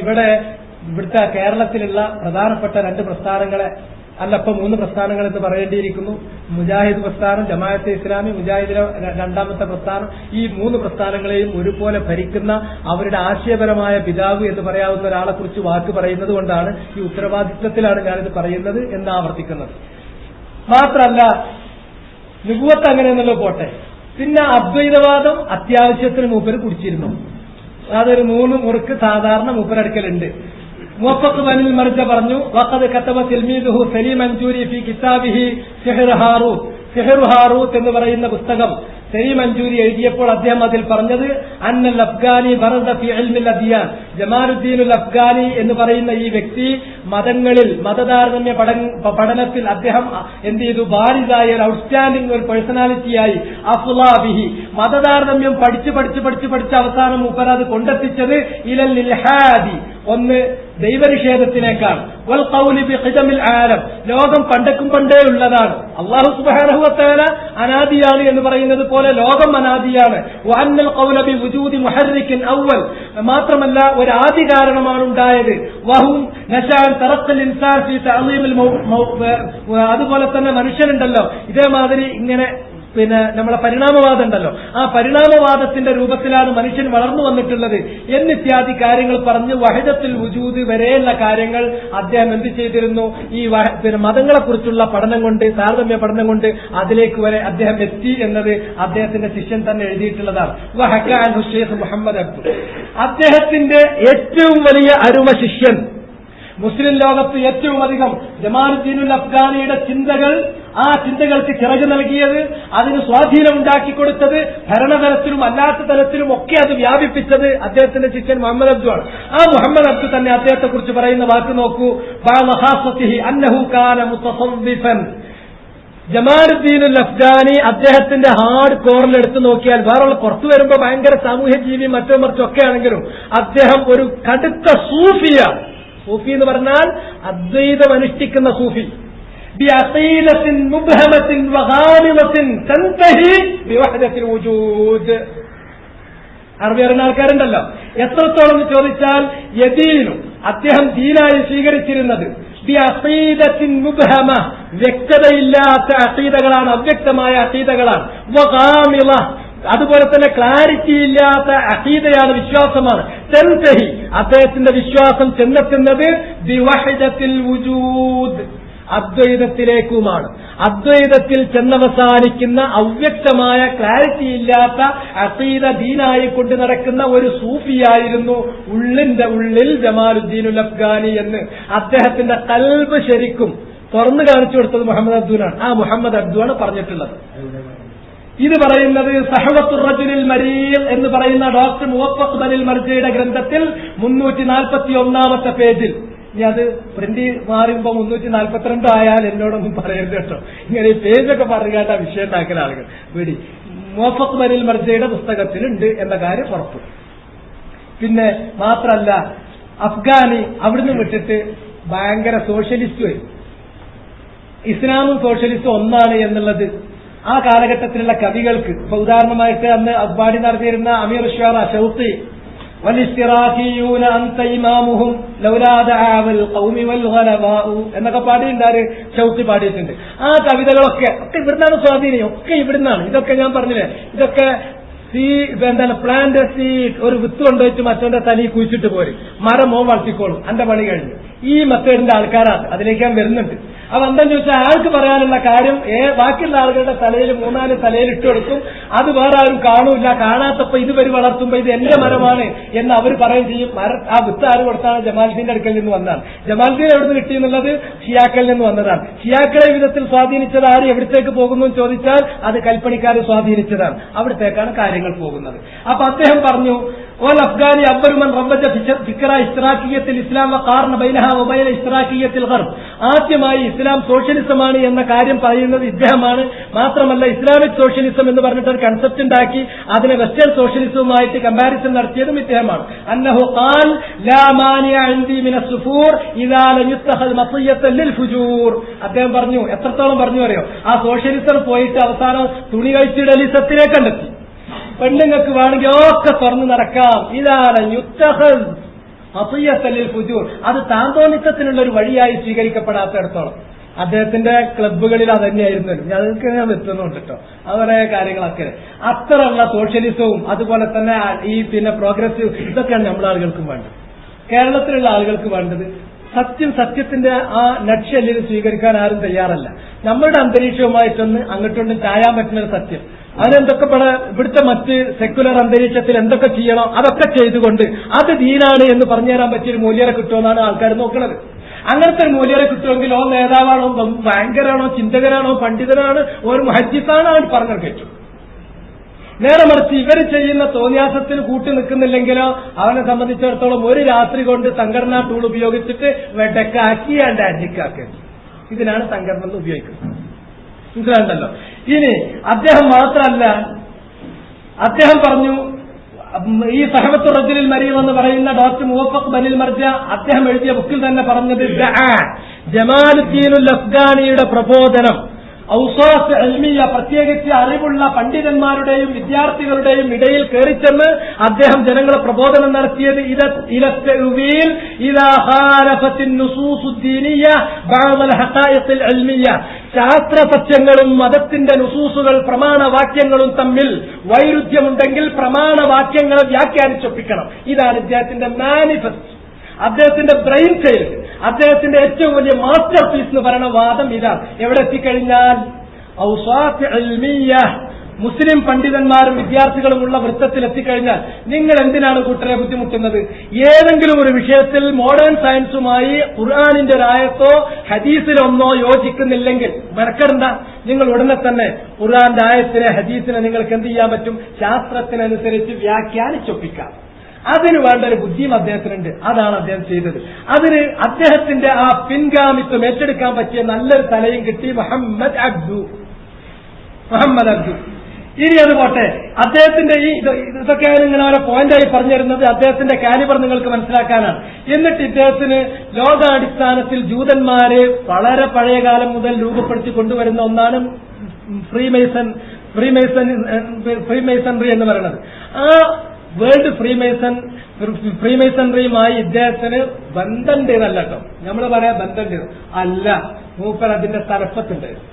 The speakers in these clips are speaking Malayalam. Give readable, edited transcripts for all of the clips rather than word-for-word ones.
ഇവിടുത്തെ കേരളത്തിലുള്ള പ്രധാനപ്പെട്ട രണ്ട് പ്രസ്ഥാനങ്ങളെ ഇപ്പൊ 3 പ്രസ്ഥാനങ്ങൾ എന്ന് പറയേണ്ടിയിരിക്കുന്നു. മുജാഹിദ് പ്രസ്ഥാനം, ജമാഅത്തെ ഇസ്ലാമി, മുജാഹിദിലെ രണ്ടാമത്തെ പ്രസ്ഥാനം. ഈ 3 പ്രസ്ഥാനങ്ങളെയും ഒരുപോലെ ഭരിക്കുന്ന അവരുടെ ആശയപരമായ പിതാവ് എന്ന് പറയാവുന്ന ഒരാളെ കുറിച്ച് വാക്ക് പറയുന്നത് കൊണ്ടാണ് ഈ ഉത്തരവാദിത്വത്തിലാണ് ഞാനിത് പറയുന്നത് എന്ന് ആവർത്തിക്കുന്നത്. മാത്രമല്ല, നുബുവത്ത് അങ്ങനെയെന്നല്ലോ പോട്ടെ, പിന്നെ അദ്വൈതവാദം അത്യാവശ്യത്തിന് മൂപ്പര് കുടിച്ചിരുന്നു. അതൊരു 3 മുറുക്ക് സാധാരണ മൂപ്പരടുക്കലുണ്ട്. മുവഫഖ് ബനിൽ മർജ പറഞ്ഞു, വഖദ് കതബ തിൽമീദുഹു സലീം മഞ്ചൂരി ഫി കിതാബിഹി സിഹ്ർ ഹാറൂത്ത് എന്ന് പറയുന്ന പുസ്തകം സലീം മഞ്ചൂരി എഴുതിയപ്പോൾ അദ്ദേഹം അതിൽ പറഞ്ഞത് അന്നൽ അഫ്ഗാനി ബറദ ഫി ഇൽമിൽ അദിയാൻ, ജമാലുദ്ദീനുൽ അഫ്ഗാനി എന്ന് പറയുന്ന ഈ വ്യക്തി മതങ്ങളിൽ മതതാരതമ്യ പഠനത്തിൽ അദ്ദേഹം എന്ത് ചെയ്തു, ബാരിസായ ഒരു ഔട്ട്സ്റ്റാൻഡിംഗ് ഒരു പേഴ്സണാലിറ്റിയായി അഫ്ലാ ബിഹി, മതതാരതമ്യം പഠിച്ച് അവസാനം മൂപ്പരത് കൊണ്ടെത്തിച്ചത് ഇലൽ ഇൽഹാദി, ഒന്ന് ദൈവനിഷേധത്തിനേക്കാൾ, വൽ ഖൗലി ബി ഖിദമിൽ ആലം, ലോകം പണ്ടേ ഉള്ളതാണ്, അല്ലാഹു സുബ്ഹാനഹു വ തആല അനാദിയാണ് എന്ന് പറയുന്നത് പോലെ ലോകം അനാദിയാണ്. വഅന്നൽ ഖൗല ബി വുജൂദി മുഹർരിക്കിൻ അവൽ, മാത്രമല്ല ഒരു ആദി കാരണമാണ് ഉണ്ടായത്. വഹും നശാൻ തറഖൽ ഇൻസാൻ ഫി തഅലീമിൽ അതുപോലെ തന്നെ മനുഷ്യനുണ്ടല്ലോ ഇതേമാതിരി ഇങ്ങനെ നമ്മളെ പരിണാമവാദം ഉണ്ടല്ലോ, ആ പരിണാമവാദത്തിന്റെ രൂപത്തിലാണ് മനുഷ്യൻ വളർന്നു വന്നിട്ടുള്ളത് എന്നിത്യാദി കാര്യങ്ങൾ പറഞ്ഞ് വഹദത്തുൽ വുജൂദ് വരെയുള്ള കാര്യങ്ങൾ അദ്ദേഹം എന്ത് ചെയ്തിരുന്നു, ഈ മതങ്ങളെക്കുറിച്ചുള്ള പഠനം കൊണ്ട്, താരതമ്യ പഠനം കൊണ്ട് അതിലേക്ക് വരെ അദ്ദേഹം എത്തി എന്നത് അദ്ദേഹത്തിന്റെ ശിഷ്യൻ തന്നെ എഴുതിയിട്ടുള്ളതാണ്. വഹക അൻഹു ശൈഖ് മുഹമ്മദ് അബ്ദു, അദ്ദേഹത്തിന്റെ ഏറ്റവും വലിയ അരുമ ശിഷ്യൻ, മുസ്ലിം ലോകത്ത് ഏറ്റവും അധികം ജമാലുദ്ദീനുൽ അഫ്ഗാനിയുടെ ചിന്തകൾ, ആ ചിന്തകൾക്ക് ചിറക് നൽകിയത്, അതിന് സ്വാധീനം ഉണ്ടാക്കിക്കൊടുത്തത്, ഭരണതലത്തിലും അല്ലാത്ത തലത്തിലും ഒക്കെ അത് വ്യാപിപ്പിച്ചത് അദ്ദേഹത്തിന്റെ ശിഷ്യൻ മുഹമ്മദ് അബ്ദു ആണ്. ആ മുഹമ്മദ് അബ്ദു തന്നെ അദ്ദേഹത്തെ കുറിച്ച് പറയുന്ന വാക്ക് നോക്കൂ, അന്നഹു കാന മുതസവ്വിഫൻ. ജമാലുദ്ദീനുൽ അഫ്ഗാനി അദ്ദേഹത്തിന്റെ ഹാർഡ് കോറിൽ എടുത്തു നോക്കിയാൽ, വേറെ പുറത്തു വരുമ്പോ ഭയങ്കര സാമൂഹ്യ ജീവി മറ്റൊക്കെ ആണെങ്കിലും അദ്ദേഹം ഒരു കടുത്ത സൂഫിയാണ്. സൂഫി എന്ന് പറഞ്ഞാൽ അദ്വൈതം അനുഷ്ഠിക്കുന്ന സൂഫി. ബിഅഖീദത്തിൻ മുബ്ഹമത്തിൻ വഗാമിമത്തിൻ തൻതഹി ബിവഹദത്തിൽ വജൂദ്. അറബി അറിയുന്ന ആൾക്കാരുണ്ടല്ലോ, എത്രത്തോളം എന്ന് ചോദിച്ചാൽ യദീനു, അദ്ദേഹം ദീനായി സ്വീകരിച്ചിരുന്നത് ബിഅഖീദത്തിൻ മുബ്ഹമ, വ്യക്തതയില്ലാത്ത അഖീദകളാണ്, അവ്യക്തമായ അഖീദകളാണ്. വഗാമിമ, അതുപോലെ തന്നെ ക്ലാരിറ്റി ഇല്ലാത്ത അഖീദയാണ്, വിശ്വാസമാണ്. തൻതഹി, അദ്ദേഹത്തിന്റെ വിശ്വാസം ചെന്നെത്തുന്നത് ബിവഹദത്തിൽ വജൂദ്, അദ്വൈതത്തിലേക്കുമാണ്. അദ്വൈതത്തിൽ ചെന്നവസാനിക്കുന്ന അവ്യക്തമായ ക്ലാരിറ്റി ഇല്ലാത്ത അഖീദ ദീനായി കൊണ്ട് നടക്കുന്ന ഒരു സൂഫിയായിരുന്നു ഉള്ളിന്റെ ഉള്ളിൽ ജമാലുദ്ദീനുൽ അഫ്ഗാനി എന്ന് അദ്ദേഹത്തിന്റെ ഖൽബ് ശരിക്കും തുറന്നു കാണിച്ചു കൊടുത്തത് മുഹമ്മദ് അബ്ദുനാണ്. ആ മുഹമ്മദ് അബ്ദുവാണ് പറഞ്ഞിട്ടുള്ളത്. ഇത് പറയുന്നത് സഹവത്തുർ റജുലിൽ മരീൽ എന്ന് പറയുന്ന ഡോക്ടർ മുവഫഖ് ബനിൽ മർജയുടെ ഗ്രന്ഥത്തിൽ 341 പേജിൽ. ഇനി അത് പ്രിന്റ് മാറുമ്പോ 342 ആയാൽ എന്നോടൊന്നും പറയരുത് കേട്ടോ. ഇങ്ങനെ പേജൊക്കെ പറയുക വിഷയം ഉണ്ടാക്കുന്ന ആളുകൾ വീടി. മുവഫഖ് ബനിൽ മർജയുടെ പുസ്തകത്തിലുണ്ട് എന്ന കാര്യം ഉറപ്പ്. പിന്നെ മാത്രല്ല, അഫ്ഗാനി അവിടുന്ന് വിട്ടിട്ട് ഭയങ്കര സോഷ്യലിസ്റ്റ് വരും. ഇസ്ലാമും സോഷ്യലിസ്റ്റും ഒന്നാണ് എന്നുള്ളത് ആ കാലഘട്ടത്തിലുള്ള കവികൾക്ക്, ഇപ്പൊ ഉദാഹരണമായിട്ട് അന്ന് അബ്ബാടി നടത്തിയിരുന്ന അമീർ ഷുആറ ഷൗഖി, വലിസ്തിറാഖിയൂന അൻത ഇമാമുഹും ലൗലാ ദഅവൽ ഖൗമി വൽ ഖലബാഉ എന്നൊക്കെ പാടിയിട്ടുണ്ടാര്, ഷൗഖി പാടിയിട്ടുണ്ട്. ആ കവിതകളൊക്കെ ഇവിടുന്നാണ് സ്വാധീനം, ഒക്കെ ഇവിടുന്നാണ്. ഇതൊക്കെ ഞാൻ പറഞ്ഞില്ലേ, ഇതൊക്കെ പ്ലാന്റ് സീഡ്, ഒരു വിത്ത് കൊണ്ടുവച്ച് മറ്റവന്റെ തലയിൽ കുഴിച്ചിട്ട് പോരും, മരം മോൻ വളർത്തിക്കോളും, എന്റെ പണി കഴിഞ്ഞു. ഈ മെത്തേഡിന്റെ ആൾക്കാരാണ്. അതിലേക്ക് ഞാൻ വരുന്നുണ്ട്. അപ്പൊ എന്താന്ന് ചോദിച്ചാൽ അയാൾക്ക് പറയാനുള്ള കാര്യം ബാക്കിയുള്ള ആളുകളുടെ തലയിൽ 3-4 തലയിൽ ഇട്ട് കൊടുക്കും. അത് വേറെ ആരും കാണൂല. കാണാത്തപ്പോ ഇത് വരി വളർത്തുമ്പോ ഇത് എന്റെ മരമാണ് എന്ന് അവർ പറയുകയും ചെയ്യും. ആ വിത്ത് ആര് കൊടുത്താണ്? ജമാലുദ്ദീന്റെ അടുക്കൽ നിന്ന് വന്നതാണ്. ജമാലുദ്ദീൻ എവിടുന്ന് കിട്ടിയെന്നുള്ളത് ഷിയാക്കളിൽ നിന്ന് വന്നതാണ്. ഷിയാക്കളെ വിധത്തിൽ സ്വാധീനിച്ചത് ആര്? എവിടത്തേക്ക് പോകുന്നു എന്ന് ചോദിച്ചാൽ അത് കൽപ്പണിക്കാർ സ്വാധീനിച്ചതാണ്. അവിടത്തേക്കാണ് കാര്യങ്ങൾ പോകുന്നത്. അപ്പൊ അദ്ദേഹം പറഞ്ഞു, والأفغاني أول من ربج فكرة اشتراكية الإسلام وقارن بينها وبين اشتراكية الغرب. ആദ്യമായി ഇസ്ലാം സോഷ്യലിസമാണ് എന്ന കാര്യം പറയുന്നത് ഇദ്ദേഹമാണ്. മാത്രമല്ല ഇസ്ലാമിക് സോഷ്യലിസം എന്ന് പറഞ്ഞിട്ട് ഒരു കൺസെപ്റ്റ് ഉണ്ടാക്കി അതിനെ വെസ്റ്റേൺ സോഷ്യലിസവുമായിട്ട് കമ്പാരിസൺ നടത്തിയതും ഇദ്ദേഹമാണ്. അന്നഹു ഖാൽ ലാ മാനിഅ ഇൻദി മിന അസ്ഫൂർ ഇദാ ലം യുത്തഖൽ മസിയത്തൻ ലിൽ ഫുജൂർ. അദ്ദേഹം പറഞ്ഞു, എത്രത്തോളം പറഞ്ഞു അറിയോ? ആ സോഷ്യലിസം പോയിട്ട് അവസാനം തുണി കഴിച്ചിടലിസത്തിലേക്ക് കണ്ടെത്തി. പെണ്ണുങ്ങൾക്ക് വേണമെങ്കിൽ ഒക്കെ തുറന്നു നടക്കാം. ഇതാണ് യുത്തഹൽ, അസിയ്യത്തല്ലിൽ ഫുജൂർ, അത് താന്തോന്നിത്തത്തിനുള്ള ഒരു വഴിയായി സ്വീകരിക്കപ്പെടാത്തിടത്തോളം. അദ്ദേഹത്തിന്റെ ക്ലബ്ബുകളിൽ അത് തന്നെയായിരുന്നു. ഞങ്ങൾക്ക് ഞാൻ എത്തുന്നുണ്ട് കേട്ടോ അവരെ കാര്യങ്ങളൊക്കെ. അത്തരമുള്ള സോഷ്യലിസവും അതുപോലെ തന്നെ ഈ പ്രോഗ്രസീവ് ഇതൊക്കെയാണ് നമ്മുടെ ആളുകൾക്കും വേണ്ടത്, കേരളത്തിലുള്ള ആളുകൾക്ക് വേണ്ടത്. സത്യത്തിന്റെ ആ നട്ഷെല്ലിൽ സ്വീകരിക്കാൻ ആരും തയ്യാറല്ല. നമ്മളുടെ അന്തരീക്ഷവുമായിട്ടൊന്ന് അങ്ങോട്ടൊന്നും ചായാൻ പറ്റുന്ന ഒരു സത്യം. അതിനെന്തൊക്കെ ഇവിടുത്തെ മറ്റ് സെക്യുലർ അന്തരീക്ഷത്തിൽ എന്തൊക്കെ ചെയ്യണോ അതൊക്കെ ചെയ്തുകൊണ്ട് അത് ദീനാണ് എന്ന് പറഞ്ഞു തരാൻ പറ്റിയൊരു മൂല്യരെ കിട്ടുമെന്നാണ് ആൾക്കാർ നോക്കുന്നത്. അങ്ങനത്തെ ഒരു മൂല്യരെ കിട്ടുമെങ്കിൽ ഓ നേതാവാണോ, ബാങ്കറാണോ, ചിന്തകനാണോ, പണ്ഡിതനാണ്, ഒരു മുഹദ്ദിസാണ് അവൻ പറഞ്ഞു കേട്ടു. നേരെ മറിച്ച് ഇവർ ചെയ്യുന്ന തോന്നിയാസത്തിന് കൂട്ടി നിൽക്കുന്നില്ലെങ്കിലോ അവനെ സംബന്ധിച്ചിടത്തോളം ഒരു രാത്രി കൊണ്ട് സംഘടനാ ടൂൾ ഉപയോഗിച്ചിട്ട് വെടക്കാക്കി ആൻഡ് അടിക്കാക്കി. ഇതിനാണ് സംഘടന ഉപയോഗിക്കുന്നത്. മനസ്സിലാണ്ടല്ലോ. ഇനി അദ്ദേഹം മാത്രമല്ല, അദ്ദേഹം പറഞ്ഞു, ഈ സഹബത്തു റജുലിൽ മരീം എന്ന് പറയുന്ന ഡോക്ടർ മുവഫഖ് ബനിൽ മർജ അദ്ദേഹം എഴുതിയ ബുക്കിൽ തന്നെ പറഞ്ഞത് ജമാലുദ്ദീനുൽ അഫ്ഗാനിയുടെ പ്രബോധനം ഔസാസ് ഇൽമിയ, പ്രത്യേകിച്ച് അറിവുള്ള പണ്ഡിതന്മാരുടെയും വിദ്യാർത്ഥികളുടെയും ഇടയിൽ കയറിച്ചെന്ന് അദ്ദേഹം ജനങ്ങളെ പ്രബോധനം നടത്തിയത് ശാസ്ത്ര സത്യങ്ങളും മതത്തിന്റെ നുസൂസുകൾ പ്രമാണവാക്യങ്ങളും തമ്മിൽ വൈരുദ്ധ്യമുണ്ടെങ്കിൽ പ്രമാണവാക്യങ്ങളെ വ്യാഖ്യാനിച്ചൊപ്പിക്കണം. ഇതാണ് ഇദ്ദേഹത്തിന്റെ മാനിഫെസ്റ്റോ, അദ്ദേഹത്തിന്റെ ബ്രെയിൻ സെയിൽ, അദ്ദേഹത്തിന്റെ ഏറ്റവും വലിയ മാസ്റ്റർ പീസ് എന്ന് പറയുന്ന വാദം ഇതാണ്. എവിടെ എത്തിക്കഴിഞ്ഞാൽ ഔസാത്ത് ഇൽമിയ്യ, മുസ്ലിം പണ്ഡിതന്മാരും വിദ്യാർത്ഥികളുമുള്ള വൃത്തത്തിൽ എത്തിക്കഴിഞ്ഞാൽ നിങ്ങൾ എന്തിനാണ് കൂട്ടരെ ബുദ്ധിമുട്ടുന്നത്? ഏതെങ്കിലും ഒരു വിഷയത്തിൽ മോഡേൺ സയൻസുമായി ഖുർആനിന്റെ ഒരു ആയത്തോ ഹദീസിലൊന്നോ യോജിക്കുന്നില്ലെങ്കിൽ മെനക്കെടണ്ട. നിങ്ങൾ ഉടനെ തന്നെ ഖുർആന്റെ ആയത്തിനെ ഹദീസിനെ നിങ്ങൾക്ക് എന്ത് ചെയ്യാൻ പറ്റും? ശാസ്ത്രത്തിനനുസരിച്ച് വ്യാഖ്യാനിച്ചൊപ്പിക്കാം. അതിന് വേണ്ട ഒരു ബുദ്ധിയും അദ്ദേഹത്തിനുണ്ട്. അതാണ് അദ്ദേഹം ചെയ്തത്. അതിന് അദ്ദേഹത്തിന്റെ ആ പിൻഗാമിത്വം ഏറ്റെടുക്കാൻ പറ്റിയ നല്ലൊരു തലയും കിട്ടി മുഹമ്മദ് അബ്ദു. ഇനി അത് പോട്ടെ, അദ്ദേഹത്തിന്റെ ഈ ഇതൊക്കെയാണ് ഇങ്ങനെ ഓരോ പോയിന്റായി പറഞ്ഞിരുന്നത് അദ്ദേഹത്തിന്റെ കാലിബർ നിങ്ങൾക്ക് മനസ്സിലാക്കാനാണ്. എന്നിട്ട് ഇദ്ദേഹത്തിന് ലോകാടിസ്ഥാനത്തിൽ ജൂതന്മാരെ വളരെ പഴയകാലം മുതൽ രൂപപ്പെടുത്തി കൊണ്ടുവരുന്ന ഒന്നാണ് ഫ്രീമേസൺറി എന്ന് പറയുന്നത്. ആ വേൾഡ് ഫ്രീമേസൺറിയുമായി ഇദ്ദേഹത്തിന് ബന്ധമുണ്ട് എന്നല്ല കേട്ടോ, നമ്മൾ പറയാൻ ബന്ധമുണ്ട് അല്ല, മൂപ്പർ അതിന്റെ തലപ്പത്തുണ്ടായിരുന്നു.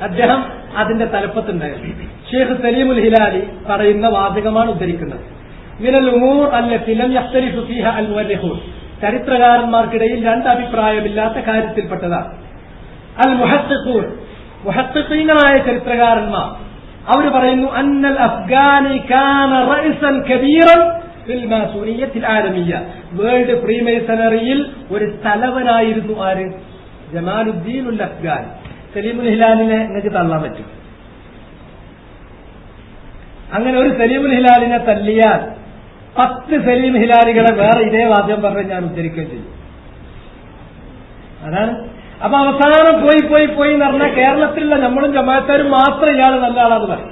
അദ്ദേഹം അതിന്റെ തലപ്പത്തുണ്ടായിരുന്നു. ഷെയ്ഖ് സലീമുൽ ഹിലാലി പറയുന്ന വാചകമാണ് ഉദ്ധരിക്കുന്നത്. മിനൽ ഉമൂർ അല്ലത്തി ലം യഖ്തലിഫു ഫീഹാ അൽ മുഅർരിഖൂൻ, ചരിത്രകാരന്മാർക്കിടയിൽ രണ്ട് അഭിപ്രായമില്ലാത്ത കാര്യത്തിൽപ്പെട്ടതാണ്. അൽ മുഹഖ്ഖിഖൂൻ, മുഹഖ്ഖിഖീങ്ങളായ ചരിത്രകാരന്മാർ അവർ പറയുന്നു അന്നൽ അഫ്ഗാനി കാന റഇസൻ കബീറൻ ഫിൽ മാസൂനിയ്യത്തിൽ ആലമിയ്യ, വേൾഡ് ഫ്രീമേസണറിയിൽ ഒരു തലവനായിരുന്നു ആര്? ജമാലുദ്ദീനുൽ അഫ്ഗാനി. സലീമുൽ ഹിലാലിനെ നിങ്ങൾക്ക് തള്ളാൻ പറ്റും? അങ്ങനെ ഒരു സലീമുൽ ഹിലാലിനെ തല്ലിയാൽ 10 സലീം ഹിലാലികളെ വേറെ ഇതേ വാദ്യം പറഞ്ഞ് ഞാൻ ഉദ്ധരിക്കുകയും ചെയ്യും. അതാണ്. അപ്പൊ അവസാനം പോയി എന്ന് പറഞ്ഞാൽ കേരളത്തിലുള്ള നമ്മളും ജമാഅത്താരും മാത്രം ഇയാൾ നല്ല ആളാന്ന് പറയും,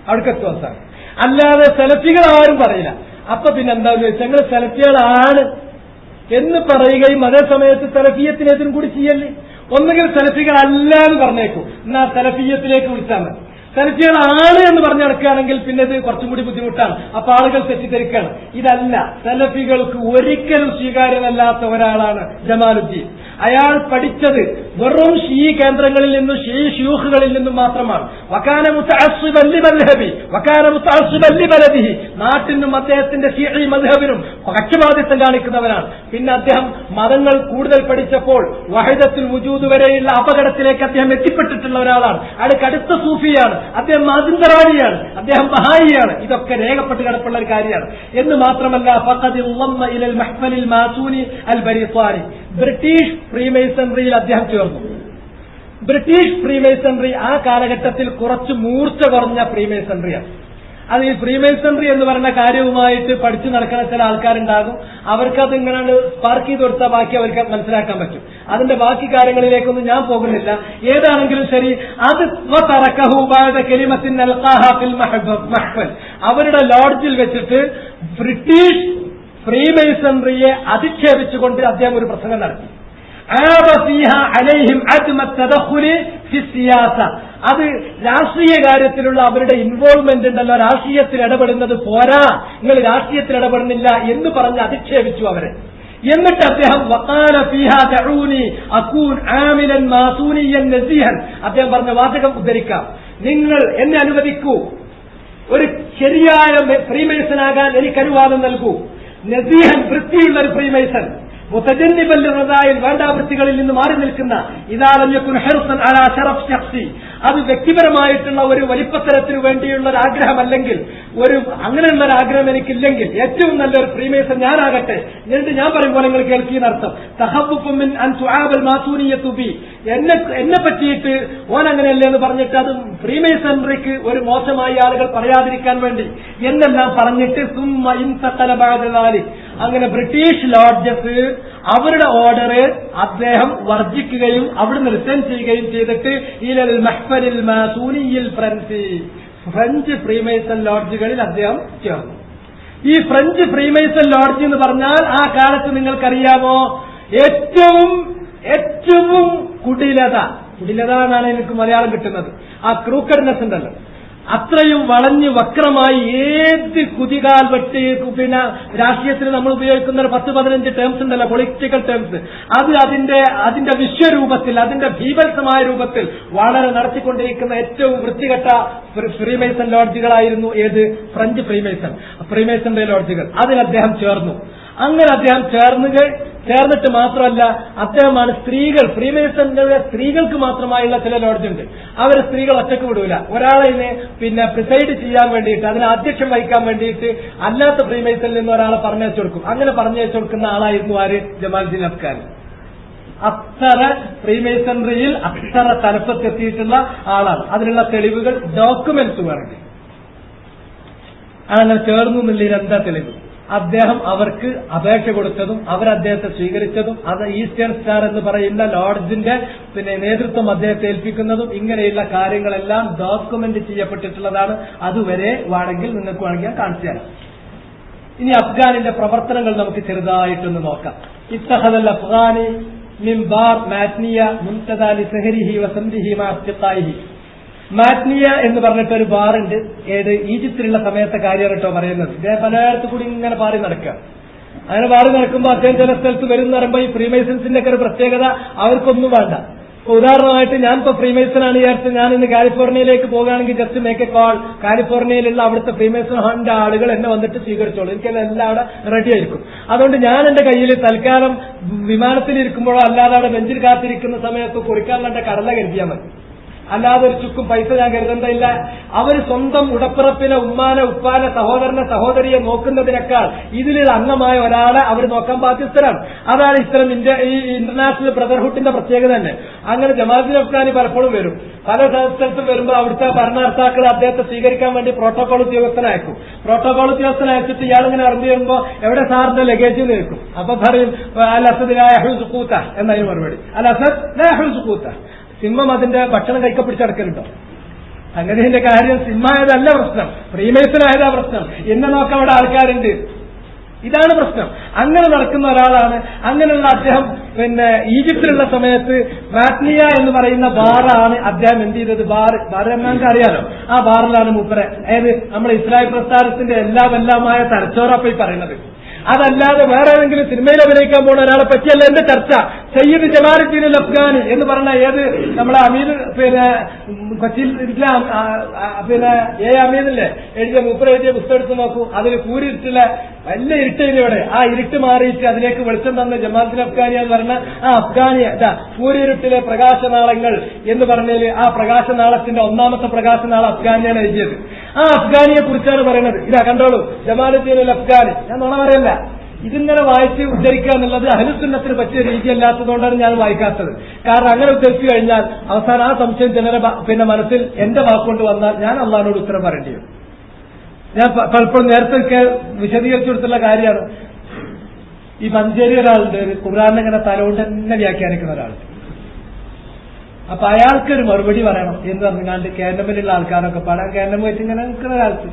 അവിടേക്കെത്തും അവസാനം. അല്ലാതെ സെലഫികൾ ആരും പറയില്ല. അപ്പൊ പിന്നെ എന്താണെന്ന് വെച്ചാൽ ഞങ്ങൾ സെലഫികളാണ് എന്ന് പറയുകയും അതേ സമയത്ത് സെലഫിയത്തിനെതിരും കൂടി ചെയ്യല്ലേ. ഒന്നുകിൽ സെലഫികൾ അല്ല എന്ന് പറഞ്ഞേക്കും, എന്നാ സെലഫിയത്തിലേക്ക് വിളിച്ചാൽ മതി. സെലഫികളാണ് എന്ന് പറഞ്ഞു നടക്കുകയാണെങ്കിൽ പിന്നെ ഇത് കുറച്ചും കൂടി ബുദ്ധിമുട്ടാണ്. അപ്പൊ ആളുകൾ തെറ്റിദ്ധരിക്കുകയാണ്. ഇതല്ല, സെലഫികൾക്ക് ഒരിക്കലും സ്വീകാര്യനല്ലാത്ത ഒരാളാണ് ജമാലുദ്ദീൻ. അയാൾ പഠിച്ചത് വെറും ഷീ കേന്ദ്രങ്ങളിൽ നിന്നും ഷീ ഷൂഖുകളിൽ നിന്നും മാത്രമാണ്. വകാന മുതഅസ്സിബൻ ലിമദ്ഹബി വകാന മുതഅസ്സിബൻ ലിബലദിഹി, നാട്ടിനും അദ്ദേഹത്തിന്റെ ഷീഈ മദ്ഹബിനും പക്ഷപാതിത്വം കാണിക്കുന്നവനാണ്. പിന്നെ അദ്ദേഹം മതങ്ങൾ കൂടുതൽ പഠിച്ചപ്പോൾ വഹദത്തുൽ വുജൂദ് വരെയുള്ള അപകടത്തിലേക്ക് അദ്ദേഹം എത്തിപ്പെട്ടിട്ടുള്ള ഒരാളാണ്. അയാൾ കടുത്ത സൂഫിയാണ്, അദ്ദേഹം മാജിന്തറാണിയാണ്, അദ്ദേഹം ബഹായിയാണ്. ഇതൊക്കെ രേഖപ്പെട്ട് കിടപ്പുള്ള ഒരു കാര്യമാണ്. എന്ന് മാത്രമല്ല ഫഖദ് ളമ്മ ഇലൽ മഹ്ഫലിൽ മാസൂനി അൽ ബരീത്വാനി, ബ്രിട്ടീഷ് ഫ്രീമേസൺറിയിൽ അദ്ദേഹം ചേർന്നു. ബ്രിട്ടീഷ് ഫ്രീമേസൺറി ആ കാലഘട്ടത്തിൽ കുറച്ച് മൂർച്ച കുറഞ്ഞ ഫ്രീമേസൺറിയാണ്. അത് ഈ ഫ്രീമേസൺറി എന്ന് പറയുന്ന കാര്യവുമായിട്ട് പഠിച്ചു നടക്കുന്ന ചില ആൾക്കാരുണ്ടാകും. അവർക്കത് ഇങ്ങനെ സ്പാർക്ക് ചെയ്ത് കൊടുത്താൽ ബാക്കി അവർക്ക് മനസ്സിലാക്കാൻ പറ്റും. അതിന്റെ ബാക്കി കാര്യങ്ങളിലേക്കൊന്നും ഞാൻ പോകുന്നില്ല. ഏതാണെങ്കിലും ശരി, അത് അവരുടെ ലോഡ്ജിൽ വെച്ചിട്ട് ബ്രിട്ടീഷ് ഫ്രീമേസൺറിയെ അധിക്ഷേപിച്ചുകൊണ്ട് അദ്ദേഹം ഒരു പ്രസംഗം നടത്തി. അത് രാഷ്ട്രീയ കാര്യത്തിലുള്ള അവരുടെ ഇൻവോൾവ്മെന്റ് ഉണ്ടല്ലോ, രാഷ്ട്രീയത്തിൽ ഇടപെടുന്നത് പോരാ, നിങ്ങൾ രാഷ്ട്രീയത്തിൽ ഇടപെടുന്നില്ല എന്ന് പറഞ്ഞ് അധിക്ഷേപിച്ചു അവരെ. എന്നിട്ട് അദ്ദേഹം വഖാല ഫീഹാ ദഊനി അകൂൻ ആമിലൻ മാസൂനിയൻ നസിഹൻ, അദ്ദേഹം പറഞ്ഞ വാചകം ഉദ്ധരിക്കാം, നിങ്ങൾ എന്നെ അനുവദിക്കൂ, ഒരു ശരിയായ ഫ്രീമേസനാകാൻ എനിക്ക് അനുവാദം നൽകൂ. നസീഹൻ, വൃത്തിയുള്ള ഒരു ഫ്രീമേസൻ, മുതജന്നിബൻ ലിറദായിൽ, വേണ്ടാവൃത്തികളിൽ നിന്ന് മാറി നിൽക്കുന്ന, ഇദാ ലം യകുൻ ഹിർസൻ അലാ ശറഫ് ശഖ്സി, അത് വ്യക്തിപരമായിട്ടുള്ള ഒരു വലിപ്പത്തരത്തിനു വേണ്ടിയുള്ള ഒരു ആഗ്രഹമല്ലെങ്കിൽ, അങ്ങനെയുള്ള ഒരു ആഗ്രഹം എനിക്കില്ലെങ്കിൽ ഏറ്റവും നല്ലൊരു ഫ്രീമേസൺ ഞാനാകട്ടെ. എന്നിട്ട് ഞാൻ പറയുമ്പോൾ നിങ്ങൾ കേൾക്കിയെന്നർത്ഥം. തഹബ്ബുഫും മിൻ അൻ തുആബൽ മാസൂനിയത്തു ബി, എന്നെ പറ്റിയിട്ട് ഓൻ അങ്ങനെയല്ലേ എന്ന് പറഞ്ഞിട്ട് അത് ഫ്രീമേസൺറിക്ക് ഒരു മോശമായ ആളുകൾ പറയാതിരിക്കാൻ വേണ്ടി എന്നെല്ലാം പറഞ്ഞിട്ട് സുമ്മ ഇൻതഖല ബഅദ ദാലിക്, അങ്ങനെ ബ്രിട്ടീഷ് ലോഡ്ജസ് അവരുടെ ഓർഡർ അദ്ദേഹം വർജിക്കുകയും അവിടുന്ന് റിസൈൻ ചെയ്യുകയും ചെയ്തിട്ട് ഇലൽ മഹ്ഫലിൽ മാസൂനിയിൽ ഫ്രഞ്ച് ഫ്രീമേസൺ ലോഡ്ജുകളിൽ അദ്ദേഹം ചേർന്നു. ഈ ഫ്രഞ്ച് ഫ്രീമേസൺ ലോഡ്ജ് എന്ന് പറഞ്ഞാൽ ആ കാലത്ത് നിങ്ങൾക്കറിയാമോ, ഏറ്റവും കുടിലത എന്നാണ് എനിക്ക് മലയാളം കിട്ടുന്നത്, ആ ക്രൂക്കഡ്നെസ് ഉണ്ടല്ലോ, അത്രയും വളഞ്ഞു വക്രമായി ഏത് കുതികാൽ വെട്ടി, പിന്നെ രാഷ്ട്രീയത്തിൽ നമ്മൾ ഉപയോഗിക്കുന്ന 10-15 ടേംസ് ഉണ്ടല്ലോ, പൊളിറ്റിക്കൽ ടേംസ്, അത് അതിന്റെ വിശ്വരൂപത്തിൽ, അതിന്റെ ഭീഭത്സമായ രൂപത്തിൽ വളരെ നടത്തിക്കൊണ്ടിരിക്കുന്ന ഏറ്റവും വൃത്തികെട്ട ഫ്രീമേസൺ ലോഡ്ജുകളായിരുന്നു ഏത്, ഫ്രഞ്ച് ഫ്രീമേസന്റെ ലോഡ്ജുകൾ. അതിൽ അദ്ദേഹം ചേർന്നു. അങ്ങനെ അദ്ദേഹം ചേർന്നിട്ട് മാത്രമല്ല, അദ്ദേഹമാണ് ഫ്രീമേസന്റെ സ്ത്രീകൾക്ക് മാത്രമായുള്ള ചില ലോഡ്ജുണ്ട്, അവരെ സ്ത്രീകൾ ഒറ്റക്ക് വിടൂല. ഒരാളെ പിന്നെ പ്രിസൈഡ് ചെയ്യാൻ വേണ്ടിയിട്ട്, അതിന് അധ്യക്ഷം വഹിക്കാൻ വേണ്ടിയിട്ട് അല്ലാത്ത ഫ്രീമേസനിൽ നിന്ന് ഒരാളെ പറഞ്ഞയച്ചു കൊടുക്കും. അങ്ങനെ പറഞ്ഞയച്ചു കൊടുക്കുന്ന ആളായിരുന്നു ആര്, ജമാലുദ്ദീൻ അഫ്ഗാനി. അത്ര ഫ്രീമേസണറിയിൽ അത്ര തലപ്പത്തെത്തിയിട്ടുള്ള ആളാണ്. അതിനുള്ള തെളിവുകൾ, ഡോക്യുമെന്റ്സ് വേണമെങ്കിൽ അങ്ങനെ ചേർന്നു എന്നുള്ളതിൽ എന്താ തെളിവ്? അദ്ദേഹം അവർക്ക് അപേക്ഷ കൊടുത്തതും അവർ അദ്ദേഹത്തെ സ്വീകരിച്ചതും, അത് ഈസ്റ്റേൺ സ്റ്റാർ എന്ന് പറയുന്ന ലോഡ്ജിന്റെ നേതൃത്വം അദ്ദേഹത്തെ ഏൽപ്പിക്കുന്നതും, ഇങ്ങനെയുള്ള കാര്യങ്ങളെല്ലാം ഡോക്യുമെന്റ് ചെയ്യപ്പെട്ടിട്ടുള്ളതാണ്. അതുവരെ നിങ്ങൾക്ക് വേണമെങ്കിൽ ഞാൻ കാണിച്ചു തരാം. ഇനി അഫ്ഗാനിന്റെ പ്രവർത്തനങ്ങൾ നമുക്ക് ചെറുതായിട്ടൊന്ന് നോക്കാം. ഇത്തഹദൽ അഫ്ഗാനി മിൻ ബാർ മാറ്റ്നിയ മുൻതദാ ലിസഹരിഹി വസംരിഹി മാ അസ്തിഖായിഹി. മാറ്റ്നിയ എന്ന് പറഞ്ഞിട്ടൊരു ബാറുണ്ട്. ഈജിപ്തിലുള്ള സമയത്തെ കാര്യമാണ് കേട്ടോ പറയുന്നത്. ഇദ്ദേഹം പലയിടത്തു കൂടി ഇങ്ങനെ പാറി നടക്കുക. അങ്ങനെ പാറി നടക്കുമ്പോൾ അദ്ദേഹം ചില സ്ഥലത്ത് വരുന്ന പറയുമ്പോൾ ഈ ഫ്രീമേസൺസിന്റെ ഒക്കെ ഒരു പ്രത്യേകത അവർക്കൊന്നും വേണ്ട. ഉദാഹരണമായിട്ട് ഞാനിപ്പോ ഫ്രീമേസനാണ് വിചാരിച്ച് ഞാൻ ഇന്ന് കാലിഫോർണിയയിലേക്ക് പോകുകയാണെങ്കിൽ ജസ്റ്റ് മേക്ക് എ കോൾ, കാലിഫോർണിയയിലുള്ള അവിടുത്തെ ഫ്രീമേസന്റെ ആളുകൾ എന്നെ വന്നിട്ട് സ്വീകരിച്ചോളൂ, എനിക്കെല്ലാം എല്ലാം അവിടെ റെഡി ആയിരിക്കും. അതുകൊണ്ട് ഞാൻ എന്റെ കയ്യിൽ തൽക്കാലം വിമാനത്തിലിരിക്കുമ്പോഴോ അല്ലാതെ അവിടെ ബെഞ്ചിൽ കാത്തിരിക്കുന്ന സമയത്ത് കുറിക്കാൻ കണ്ട കടല കരുതിയാൽ മതി. അല്ലാതെ ഒരു ചുക്കും പൈസ ഞാൻ കരുതേണ്ടയില്ല. അവർ സ്വന്തം ഉടപ്പിറപ്പിനെ, ഉമ്മാനെ, ഉപ്പാനെ, സഹോദരനെ, സഹോദരിയെ നോക്കുന്നതിനേക്കാൾ ഇതിലൊരു അംഗമായ ഒരാളെ അവർ നോക്കാൻ ബാധ്യസ്ഥരാണ്. അതാണ് ഇത്തരം ഈ ഇന്റർനാഷണൽ ബ്രദർഹുഡിന്റെ പ്രത്യേകത തന്നെ. അങ്ങനെ ജമാഅത്തുൽ അഫ്ഗാനി പലപ്പോഴും വരും. പല സ്ഥലത്തും വരുമ്പോൾ അവിടുത്തെ ഭരണകർത്താക്കൾ അദ്ദേഹത്തെ സ്വീകരിക്കാൻ വേണ്ടി പ്രോട്ടോകോൾ ഉദ്യോഗസ്ഥനെ അയക്കും. പ്രോട്ടോകോൾ ഉദ്യോഗസ്ഥനെ അയച്ചിട്ട് ഇയാളിങ്ങനെ ഇറങ്ങി വരുമ്പോൾ എവിടെ സാറിന്റെ ലഗേജ് നിൽക്കും. അപ്പൊ പറയും അൽ അസദ് ലാ യഹ്റുസു ഖൂത എന്നതിന് മറുപടി, അൽ അസദ് ലാ യഹ്റുസു ഖൂത. സിംഹം അതിന്റെ ഭക്ഷണം കൈക്കപ്പിടിച്ചടക്കലുണ്ടോ? അങ്ങനെ ഇതിന്റെ കാര്യം സിംഹമായതല്ല പ്രശ്നം, ഫ്രീമേസനായതാ പ്രശ്നം. എന്നെ നോക്കാൻ അവിടെ ആൾക്കാരുണ്ട്, ഇതാണ് പ്രശ്നം. അങ്ങനെ നടക്കുന്ന ഒരാളാണ്. അങ്ങനെയുള്ള അദ്ദേഹം ഈജിപ്തിലുള്ള സമയത്ത് മാറ്റ്നിയ എന്ന് പറയുന്ന ബാറാണ് അദ്ദേഹം എന്ത് ചെയ്തത്. ബാർ നമുക്ക് അറിയാലോ, ആ ബാറിലാണ് മൂപ്പരെ നമ്മുടെ ഇസ്ലാം പ്രസ്ഥാനത്തിന്റെ എല്ലാമായ തലച്ചോറപ്പോ ഈ പറയുന്നത്. അതല്ലാതെ വേറെ ഏതെങ്കിലും സിനിമയിൽ അഭിനയിക്കാൻ പോകുന്ന ഒരാളെ പറ്റിയല്ല എന്റെ ചർച്ച. സയ്യിദ് ജമാലുദ്ദീൻ അഫ്ഗാനി എന്ന് പറഞ്ഞ നമ്മളെ അമീർ കൊച്ചിയിൽ ഇസ്ലാം അമീറില്ലേ എഴുതിയ എഴുതിയ പുസ്തകം എടുത്ത് നോക്കൂ. അതിൽ കൂരിരുട്ടിലെ വലിയ ഇരുട്ടിവിടെ, ആ ഇരുട്ട് മാറിയിട്ട് അതിലേക്ക് വെളിച്ചം തന്ന ജമാലുദ്ദീൻ അഫ്ഗാനി എന്ന് പറഞ്ഞ ആ അഫ്ഗാനിയ കൂരിരുട്ടിലെ പ്രകാശനാളങ്ങൾ എന്ന് പറഞ്ഞതിൽ ആ പ്രകാശനാളത്തിന്റെ ഒന്നാമത്തെ പ്രകാശനാളം അഫ്ഗാനിയാണ് എഴുതിയത്. ആ അഫ്ഗാനിയെ കുറിച്ചാണ് പറയുന്നത്. ഇതാ കണ്ടോളൂ, ജമാലുദ്ദീൻ അഫ്ഗാനി. ഞാൻ നുണ പറയല്ല, ഇതിങ്ങനെ വായിച്ച് ഉദ്ധരിക്കുക എന്നുള്ളത് അഹ്ലുസുന്നത്തിന് പറ്റിയ രീതിയല്ലാത്തതുകൊണ്ടാണ് ഞാൻ വായിക്കാത്തത്. കാരണം അങ്ങനെ ഉദ്ധരിച്ചു കഴിഞ്ഞാൽ അവസാനം ആ സംശയം ചിലരെ മനസ്സിൽ എന്റെ വാക്കുകൊണ്ട് വന്നാൽ ഞാൻ അള്ളാഹിനോട് ഉത്തരം പറയേണ്ടി വരും. ഞാൻ പലപ്പോഴും നേരത്തെ വിശദീകരിച്ചു കൊടുത്തുള്ള കാര്യമാണ്. ഈ മഞ്ചേരി ഒരാളുണ്ട്, ഖുർആനിനെ തലകൊണ്ട് തന്നെ വ്യാഖ്യാനിക്കുന്ന ഒരാൾ. അപ്പൊ അയാൾക്കൊരു മറുപടി പറയണം എന്ന് പറഞ്ഞാണ്ട് കേരളത്തിലുള്ള ആൾക്കാരൊക്കെ പാടാൻ കേരളം പോയിട്ട് ഇങ്ങനെ നിൽക്കുന്ന കാലത്ത്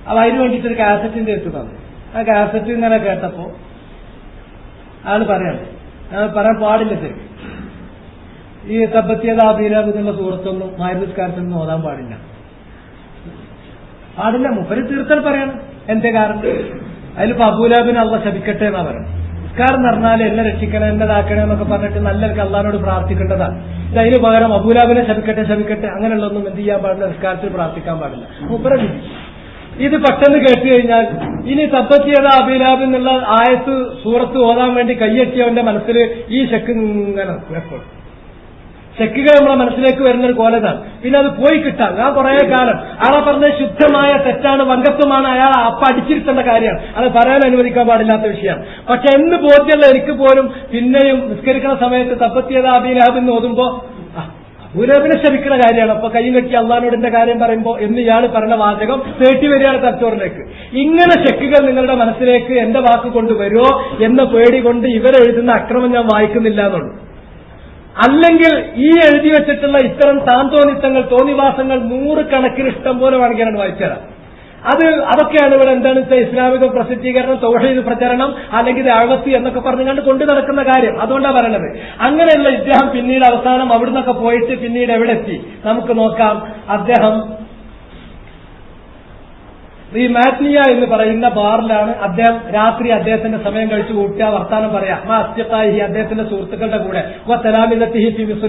അപ്പൊ അതിന് വേണ്ടിയിട്ടൊരു കാസറ്റിന്റെ എടുത്ത് തന്നു. ആ കാസറ്റ് ഇങ്ങനെ കേട്ടപ്പോ ആള് പറയണം, ഞാൻ പറയാൻ പാടില്ല ശരി. ഈ തബ്ബത്തിയതാബീലാബ് എന്നുള്ള സൂറത്തൊന്നും മാരുസ്കാരത്തിൽ നിന്ന് ഓതാൻ പാടില്ല. മുപ്പര് തീർത്തൽ പറയണം. എന്റെ കാരണം അതിലിപ്പോ അബൂലാബിനെ അള്ള ശപിക്കട്ടെ എന്നാ പറയണം. നിസ്കാരം എന്ന് പറഞ്ഞാൽ എന്നെ രക്ഷിക്കണം, എന്നതാക്കണേ എന്നൊക്കെ പറഞ്ഞിട്ട് നല്ലവർക്ക് അള്ളാഹിനോട് പ്രാർത്ഥിക്കേണ്ടതാണ്. അതിന് പകരം അബൂലാബിനെ ശപിക്കട്ടെ അങ്ങനെയുള്ളതൊന്നും എന്ത് ചെയ്യാൻ പാടില്ല, നിസ്കാരത്തിൽ പ്രാർത്ഥിക്കാൻ പാടില്ല. മുപ്പര ഇത് പെട്ടെന്ന് കേട്ട് കഴിഞ്ഞാൽ ഇനി തബ്ബത്തിയത അബീലാബ് എന്നുള്ള ആയത്ത് സൂറത്ത് ഓതാൻ വേണ്ടി കയ്യെത്തിയവന്റെ മനസ്സിൽ ഈ ശക്ക് ഇങ്ങനെ എപ്പോഴും ചെക്കുകൾ നമ്മളെ മനസ്സിലേക്ക് വരുന്നൊരു കോലതാണ്. പിന്നെ അത് പോയി കിട്ടാൻ ഞാൻ കുറെ കാലം അയാളെ പറഞ്ഞ ശുദ്ധമായ തെറ്റാണ്, വങ്കത്വമാണ്, അയാൾ അപ്പ അടിച്ചിരുത്തേണ്ട കാര്യമാണ്, അത് പറയാൻ അനുവദിക്കാൻ പാടില്ലാത്ത വിഷയമാണ്. പക്ഷെ എന്ന് ബോധ്യമുള്ള എനിക്ക് പോലും പിന്നെയും നിസ്കരിക്കുന്ന സമയത്ത് തബ്ബത്തിയത അബീലാബ് എന്ന് ഓതുമ്പോ അബൂലഹബിനെ ശപിക്കുന്ന കാര്യമാണ്. അപ്പൊ കൈ കെട്ടി അള്ളാഹിനോടിന്റെ കാര്യം പറയുമ്പോ എന്ന് ഇയാൾ പറഞ്ഞ വാചകം തേട്ടി വരികയാണ് തലച്ചോറിലേക്ക്. ഇങ്ങനെ ചെക്കുകൾ നിങ്ങളുടെ മനസ്സിലേക്ക് എന്റെ വാക്ക് കൊണ്ടുവരുമോ എന്ന പേടി കൊണ്ട് ഇവരെഴുതുന്ന അക്രമം ഞാൻ വായിക്കുന്നില്ല എന്നുള്ളൂ. അല്ലെങ്കിൽ ഈ എഴുതി വെച്ചിട്ടുള്ള ഇത്തരം താന്തോന്നിത്തങ്ങൾ, തോന്നിവാസങ്ങൾ 100 കണക്കിന് ഇഷ്ടം പോലെ വേണമെങ്കിൽ ഞാൻ വായിച്ചുതരാം. അതൊക്കെയാണ് ഇവിടെ എന്താണെന്ന് വെച്ചാൽ ഇസ്ലാമിക പ്രസിദ്ധീകരണം, തൗഹീദ് പ്രചരണം, അല്ലെങ്കിൽ ദഅവത്ത് എന്നൊക്കെ പറഞ്ഞുകൊണ്ട് കൊണ്ടു നടക്കുന്ന കാര്യം. അതുകൊണ്ടാണ് പറയണത്. അങ്ങനെയുള്ള ഇദ്ദേഹം പിന്നീട് അവസാനം അവിടുന്നൊക്കെ പോയിട്ട് പിന്നീട് എവിടെ എത്തി നമുക്ക് നോക്കാം. അദ്ദേഹം ഈ മാറ്റ്നിയ എന്ന് പറയുന്ന ബാറിലാണ് അദ്ദേഹം രാത്രി അദ്ദേഹത്തിന്റെ സമയം കഴിച്ചു കൂട്ടുക, വർത്താനം പറയാം. അദ്ദേഹത്തിന്റെ സുഹൃത്തുക്കളുടെ കൂടെ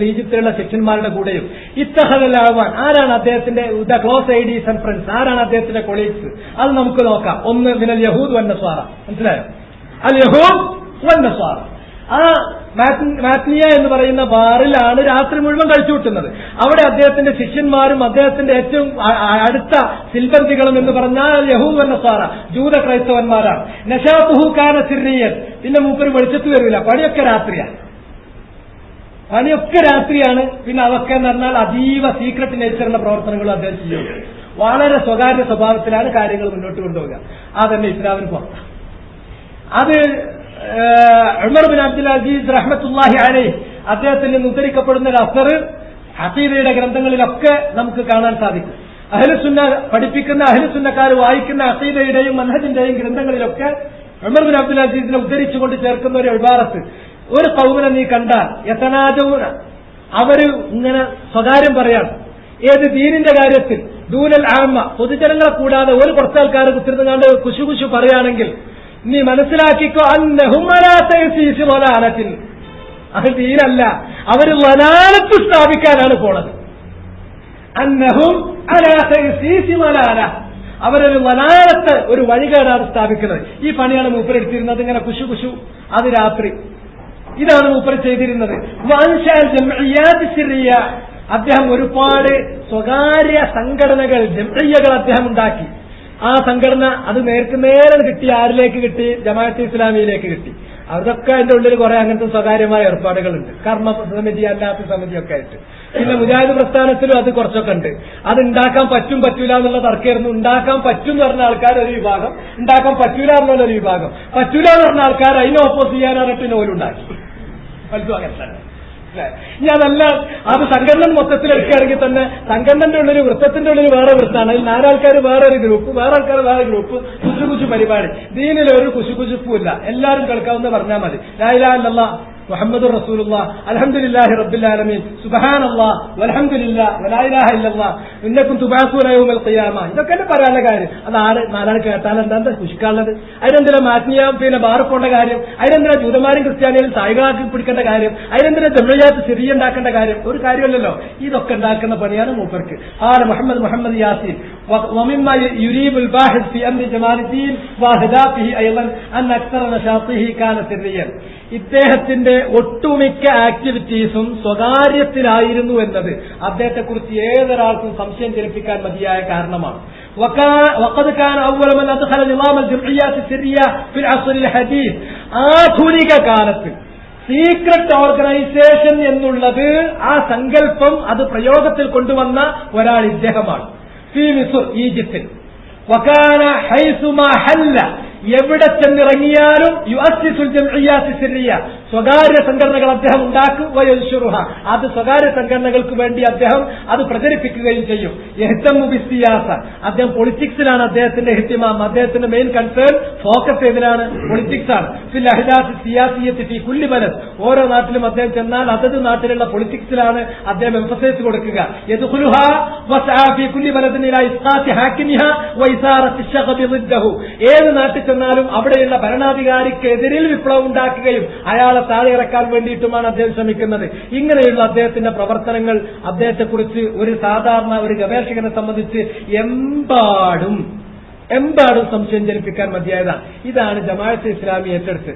ഈജിപ്തിലുള്ള ശിഷ്യന്മാരുടെ കൂടെയും ഇത്തഹലാവാൻ ആരാണ് അദ്ദേഹത്തിന്റെ ക്ലോസ് ഐഡീസ് ആൻഡ് ഫ്രണ്ട്സ്, ആരാണ് അദ്ദേഹത്തിന്റെ കൊളീഗ്സ്, അത് നമുക്ക് നോക്കാം. ഒന്ന് മിനൽ യഹൂദ് വൻ നസ്വാറ, മനസ്സിലായോ? അൽ യഹൂദ് വൻ നസ്വാറ. ആ മാറ്റ്നിയ എന്ന് പറയുന്ന ബാറിലാണ് രാത്രി മുഴുവൻ കഴിച്ചു കൂട്ടുന്നത്. അവിടെ അദ്ദേഹത്തിന്റെ ശിഷ്യന്മാരും അദ്ദേഹത്തിന്റെ ഏറ്റവും അടുത്ത സിൽബന്തികളും എന്ന് പറഞ്ഞാൽ യഹൂദ് വൻ നസ്വാറ, ജൂത ക്രൈസ്തവന്മാരാണ്. നശാതുഹു കാന സിർരിയൻ, പിന്നെ മൂപ്പര് വെളിച്ചത്ത് വരില്ല, പണിയൊക്കെ രാത്രിയാണ്. പിന്നെ അതൊക്കെ എന്ന് പറഞ്ഞാൽ അതീവ സീക്രട്ട് നേച്ചറുള്ള പ്രവർത്തനങ്ങളും അദ്ദേഹം ചെയ്യും. വളരെ സ്വകാര്യ സ്വഭാവത്തിലാണ് കാര്യങ്ങൾ മുന്നോട്ട് കൊണ്ടുപോകുക. അതന്നെ ഇസ്ലാമിന് പുറത്താണ്. അത് ഉമർ ബിൻ അബ്ദുൽ അസീസ് റഹ്മത്തുള്ളാഹി അലൈഹി അദ്ദേഹത്തിൽ നിന്ന് ഉദ്ധരിക്കപ്പെടുന്ന ഒരു അസർ അഖീദയുടെ ഗ്രന്ഥങ്ങളിലൊക്കെ നമുക്ക് കാണാൻ സാധിക്കും. അഹ്ലുസുന്ന പഠിപ്പിക്കുന്ന, അഹ്ലുസുന്നക്കാർ വായിക്കുന്ന അഖീദയുടെയും മൻഹജിന്റെയും ഗ്രന്ഥങ്ങളിലൊക്കെ ഉമർ ബിൻ അബ്ദുൽ അസീസിനെ ഉദ്ധരിച്ചുകൊണ്ട് ചേർക്കുന്ന ഒരു ഇബാറത്ത്, ഒരു ഖൗമിനെ നീ കണ്ടാൽ യതനാജൂന, അവര് ഇങ്ങനെ സ്വകാര്യം പറയാണ്. ഏത് ദീനിന്റെ കാര്യത്തിൽ ദൂനൽ ആമ്മ, പൊതുജനങ്ങളെ കൂടാതെ ഒരു കുറച്ച് ആൾക്കാർ കുത്തിരുന്നുകൊണ്ട് കുശു പറയുകയാണെങ്കിൽ നീ മനസ്സിലാക്കിക്കോ, അന്നഹുമലാത്തിൽ അത് ദീനല്ല, അവര് വലാലത്ത് സ്ഥാപിക്കാനാണ് പോണത്. അന്നഹും അലാല, അവരൊരു വലാലത്ത്, ഒരു വഴികേടാണ് സ്ഥാപിക്കുന്നത്. ഈ പണിയാണ് മൂപ്പരെടുത്തിരുന്നത്. ഇങ്ങനെ കുശു അത് രാത്രി ഇതാണ് മൂപ്പർ ചെയ്തിരുന്നത്. അദ്ദേഹം ഒരുപാട് സ്വകാര്യ സംഘടനകൾ, ജംഇയ്യകൾ അദ്ദേഹം ഉണ്ടാക്കി. ആ സംഘടന അത് നേരെ കിട്ടി. ആരിലേക്ക് കിട്ടി? ജമാഅത്തെ ഇസ്ലാമിയിലേക്ക് കിട്ടി. അതൊക്കെ അതിന്റെ ഉള്ളിൽ കുറെ അങ്ങനത്തെ സ്വകാര്യമായ ഏർപ്പാടുകളുണ്ട്, കർമ്മ സമിതി, അല്ലാത്ത സമിതിയൊക്കെ ആയിട്ട്. പിന്നെ മുജാഹിദ് പ്രസ്ഥാനത്തിലും അത് കുറച്ചൊക്കെ ഉണ്ട്. അത് ഉണ്ടാക്കാൻ പറ്റൂല എന്നുള്ള തർക്കമായിരുന്നു. ഉണ്ടാക്കാൻ പറ്റും എന്ന് പറഞ്ഞ ആൾക്കാർ ഒരു വിഭാഗം, ഉണ്ടാക്കാൻ പറ്റൂല എന്നുള്ളൊരു വിഭാഗം. പറ്റൂല എന്ന് പറഞ്ഞ ആൾക്കാർ അതിനെ ഓപ്പോസ് ചെയ്യാനായിട്ട് നോലുണ്ടാക്കി. പലതും അങ്ങനെ തന്നെ. അതല്ല, അത് സംഘടന മൊത്തത്തിൽ എടുക്കുകയാണെങ്കിൽ തന്നെ സംഘടനന്റെ ഉള്ളിൽ, വൃത്തത്തിന്റെ ഉള്ളിൽ വേറെ വൃത്താണ്, അതിൽ 4 ആൾക്കാർ വേറെ ഒരു ഗ്രൂപ്പ്, വേറെ ആൾക്കാർ വേറെ ഗ്രൂപ്പ്, കുശു പരിപാടി. ദീനിൽ ഒരു കുശുക്കുശുപ്പുമില്ല, എല്ലാവരും കേൾക്കാവുന്ന പറഞ്ഞാൽ മതി. ലാ ഇലാഹ ഇല്ലല്ലാഹ് മുഹമ്മദുർ റസൂലുള്ളാഹ് അൽഹംദുലില്ലാഹി റബ്ബിൽ ആലമീൻ സുബ്ഹാനല്ലാഹ് വൽഹംദുലില്ലാഹ് വലാ ഇലാഹ ഇല്ലല്ലാഹ് ഇന്നകും തുബഅസൂന യൗമൽ ഖിയാമ. ഇതൊക്കെ പറയാനുള്ള കാര്യം. അത് 4 കേട്ടാൽ എന്താ കുശിക്കാനുള്ളത്? അതിനെന്തിനാ മാറ്റ്നിയ പിന്നെ ബാറ് പോകേണ്ട കാര്യം? അതിനെന്തിനാ ജൂതന്മാരും ക്രിസ്ത്യാനികളും സായികളാക്കി പിടിക്കേണ്ട കാര്യം? അതിനെന്തിനാ ജംഇയ്യത്ത് സിറിയ ഉണ്ടാക്കേണ്ട കാര്യം? ഒരു കാര്യമല്ലല്ലോ. ഇതൊക്കെ ഉണ്ടാക്കുന്ന പണിയാണ് മൂപ്പർക്ക്. മുഹമ്മദ് യാസീൻ ومما يريب الباحث في أمر جمال الدين وأهدافه أيضا أن أكثر نشاطه كان سريا. ഇദ്ദേഹത്തിന്റെ ഒട്ടുമിക്ക ആക്ടിവിറ്റീസും സ്വകാര്യത്തിലായിരുന്നു എന്നത് അദ്ദേഹത്തെക്കുറിച്ച് ഏതൊരാൾക്കും സംശയം ജനിപ്പിക്കാൻ മതിയായ കാരണമാണ്. وقد كان أول من أدخل نظام الجمعيات السرية في العصر الحديث. ആധുനിക കാലത്ത് സീക്രട്ട് ഓർഗനൈസേഷൻ എന്നുള്ളത്, ആ സങ്കല്പം അത് പ്രയോഗത്തിൽ കൊണ്ടുവന്ന ഒരാൾ ഇദ്ദേഹമാണ്. ഫീ മിസ്ർ, ഈജിപ്തിൽ. വകാന ഹൈസുമാ ഹല്ല, എവിടെ ചെന്നിറങ്ങിയാലും യുഅസ്സിസുൽ ജംഇയ്യാത്തി സിർരിയ, സ്വകാര്യ സംഘടനകൾ അദ്ദേഹം ഉണ്ടാക്കും, വയൻശുറുഹ, അത് സ്വകാര്യ സംഘടനകൾക്ക് വേണ്ടി അദ്ദേഹം അത് പ്രചരിപ്പിക്കുകയും ചെയ്യും. യഹ്തമു ബിസ്സിയാസ, അദ്ദേഹം പൊളിറ്റിക്സിലാണ് അദ്ദേഹത്തിന്റെ ഇഹ്തിമാം, അദ്ദേഹത്തിന്റെ മെയിൻ കൺസേൺ ഫോക്കസ് ഏതിലാണ്? പൊളിറ്റിക്സ് ആണ്. ഫിൽ അഹ്ദാസ് സിയാസിയ്യത്തി ഫീ കുല്ലി ബലദ്, ഓരോ നാട്ടിലും അദ്ദേഹം ചെന്നാൽ അതത് നാട്ടിലുള്ള പൊളിറ്റിക്സിലാണ് അദ്ദേഹം എംഫസൈസ് കൊടുക്കുക. യദ്ഖുലുഹാ വസ്ആ ഫീ കുല്ലി ബലദിൻ ഇലാ ഇസ്ഖാത്തി ഹാകിമിഹാ വഇസാറത്തി ശഗ്ബി ളിദ്ദഹു, ഏത് നാട്ടിൽ ചെന്നാലും അവിടെയുള്ള ഭരണാധികാരിക്കെതിരിൽ വിപ്ലവം ഉണ്ടാക്കുകയും അയാളെ താഴെ ഇറക്കാൻ വേണ്ടിയിട്ടുമാണ് അദ്ദേഹം ശ്രമിക്കുന്നത്. ഇങ്ങനെയുള്ള അദ്ദേഹത്തിന്റെ പ്രവർത്തനങ്ങൾ അദ്ദേഹത്തെക്കുറിച്ച് ഒരു സാധാരണ ഒരു ഗവേഷകനെ സംബന്ധിച്ച് എമ്പാടും സംശയം ജനിപ്പിക്കാൻ മതിയായതാണ്. ഇതാണ് ജമാഅത്തെ ഇസ്ലാമി ഏറ്റെടുത്ത്.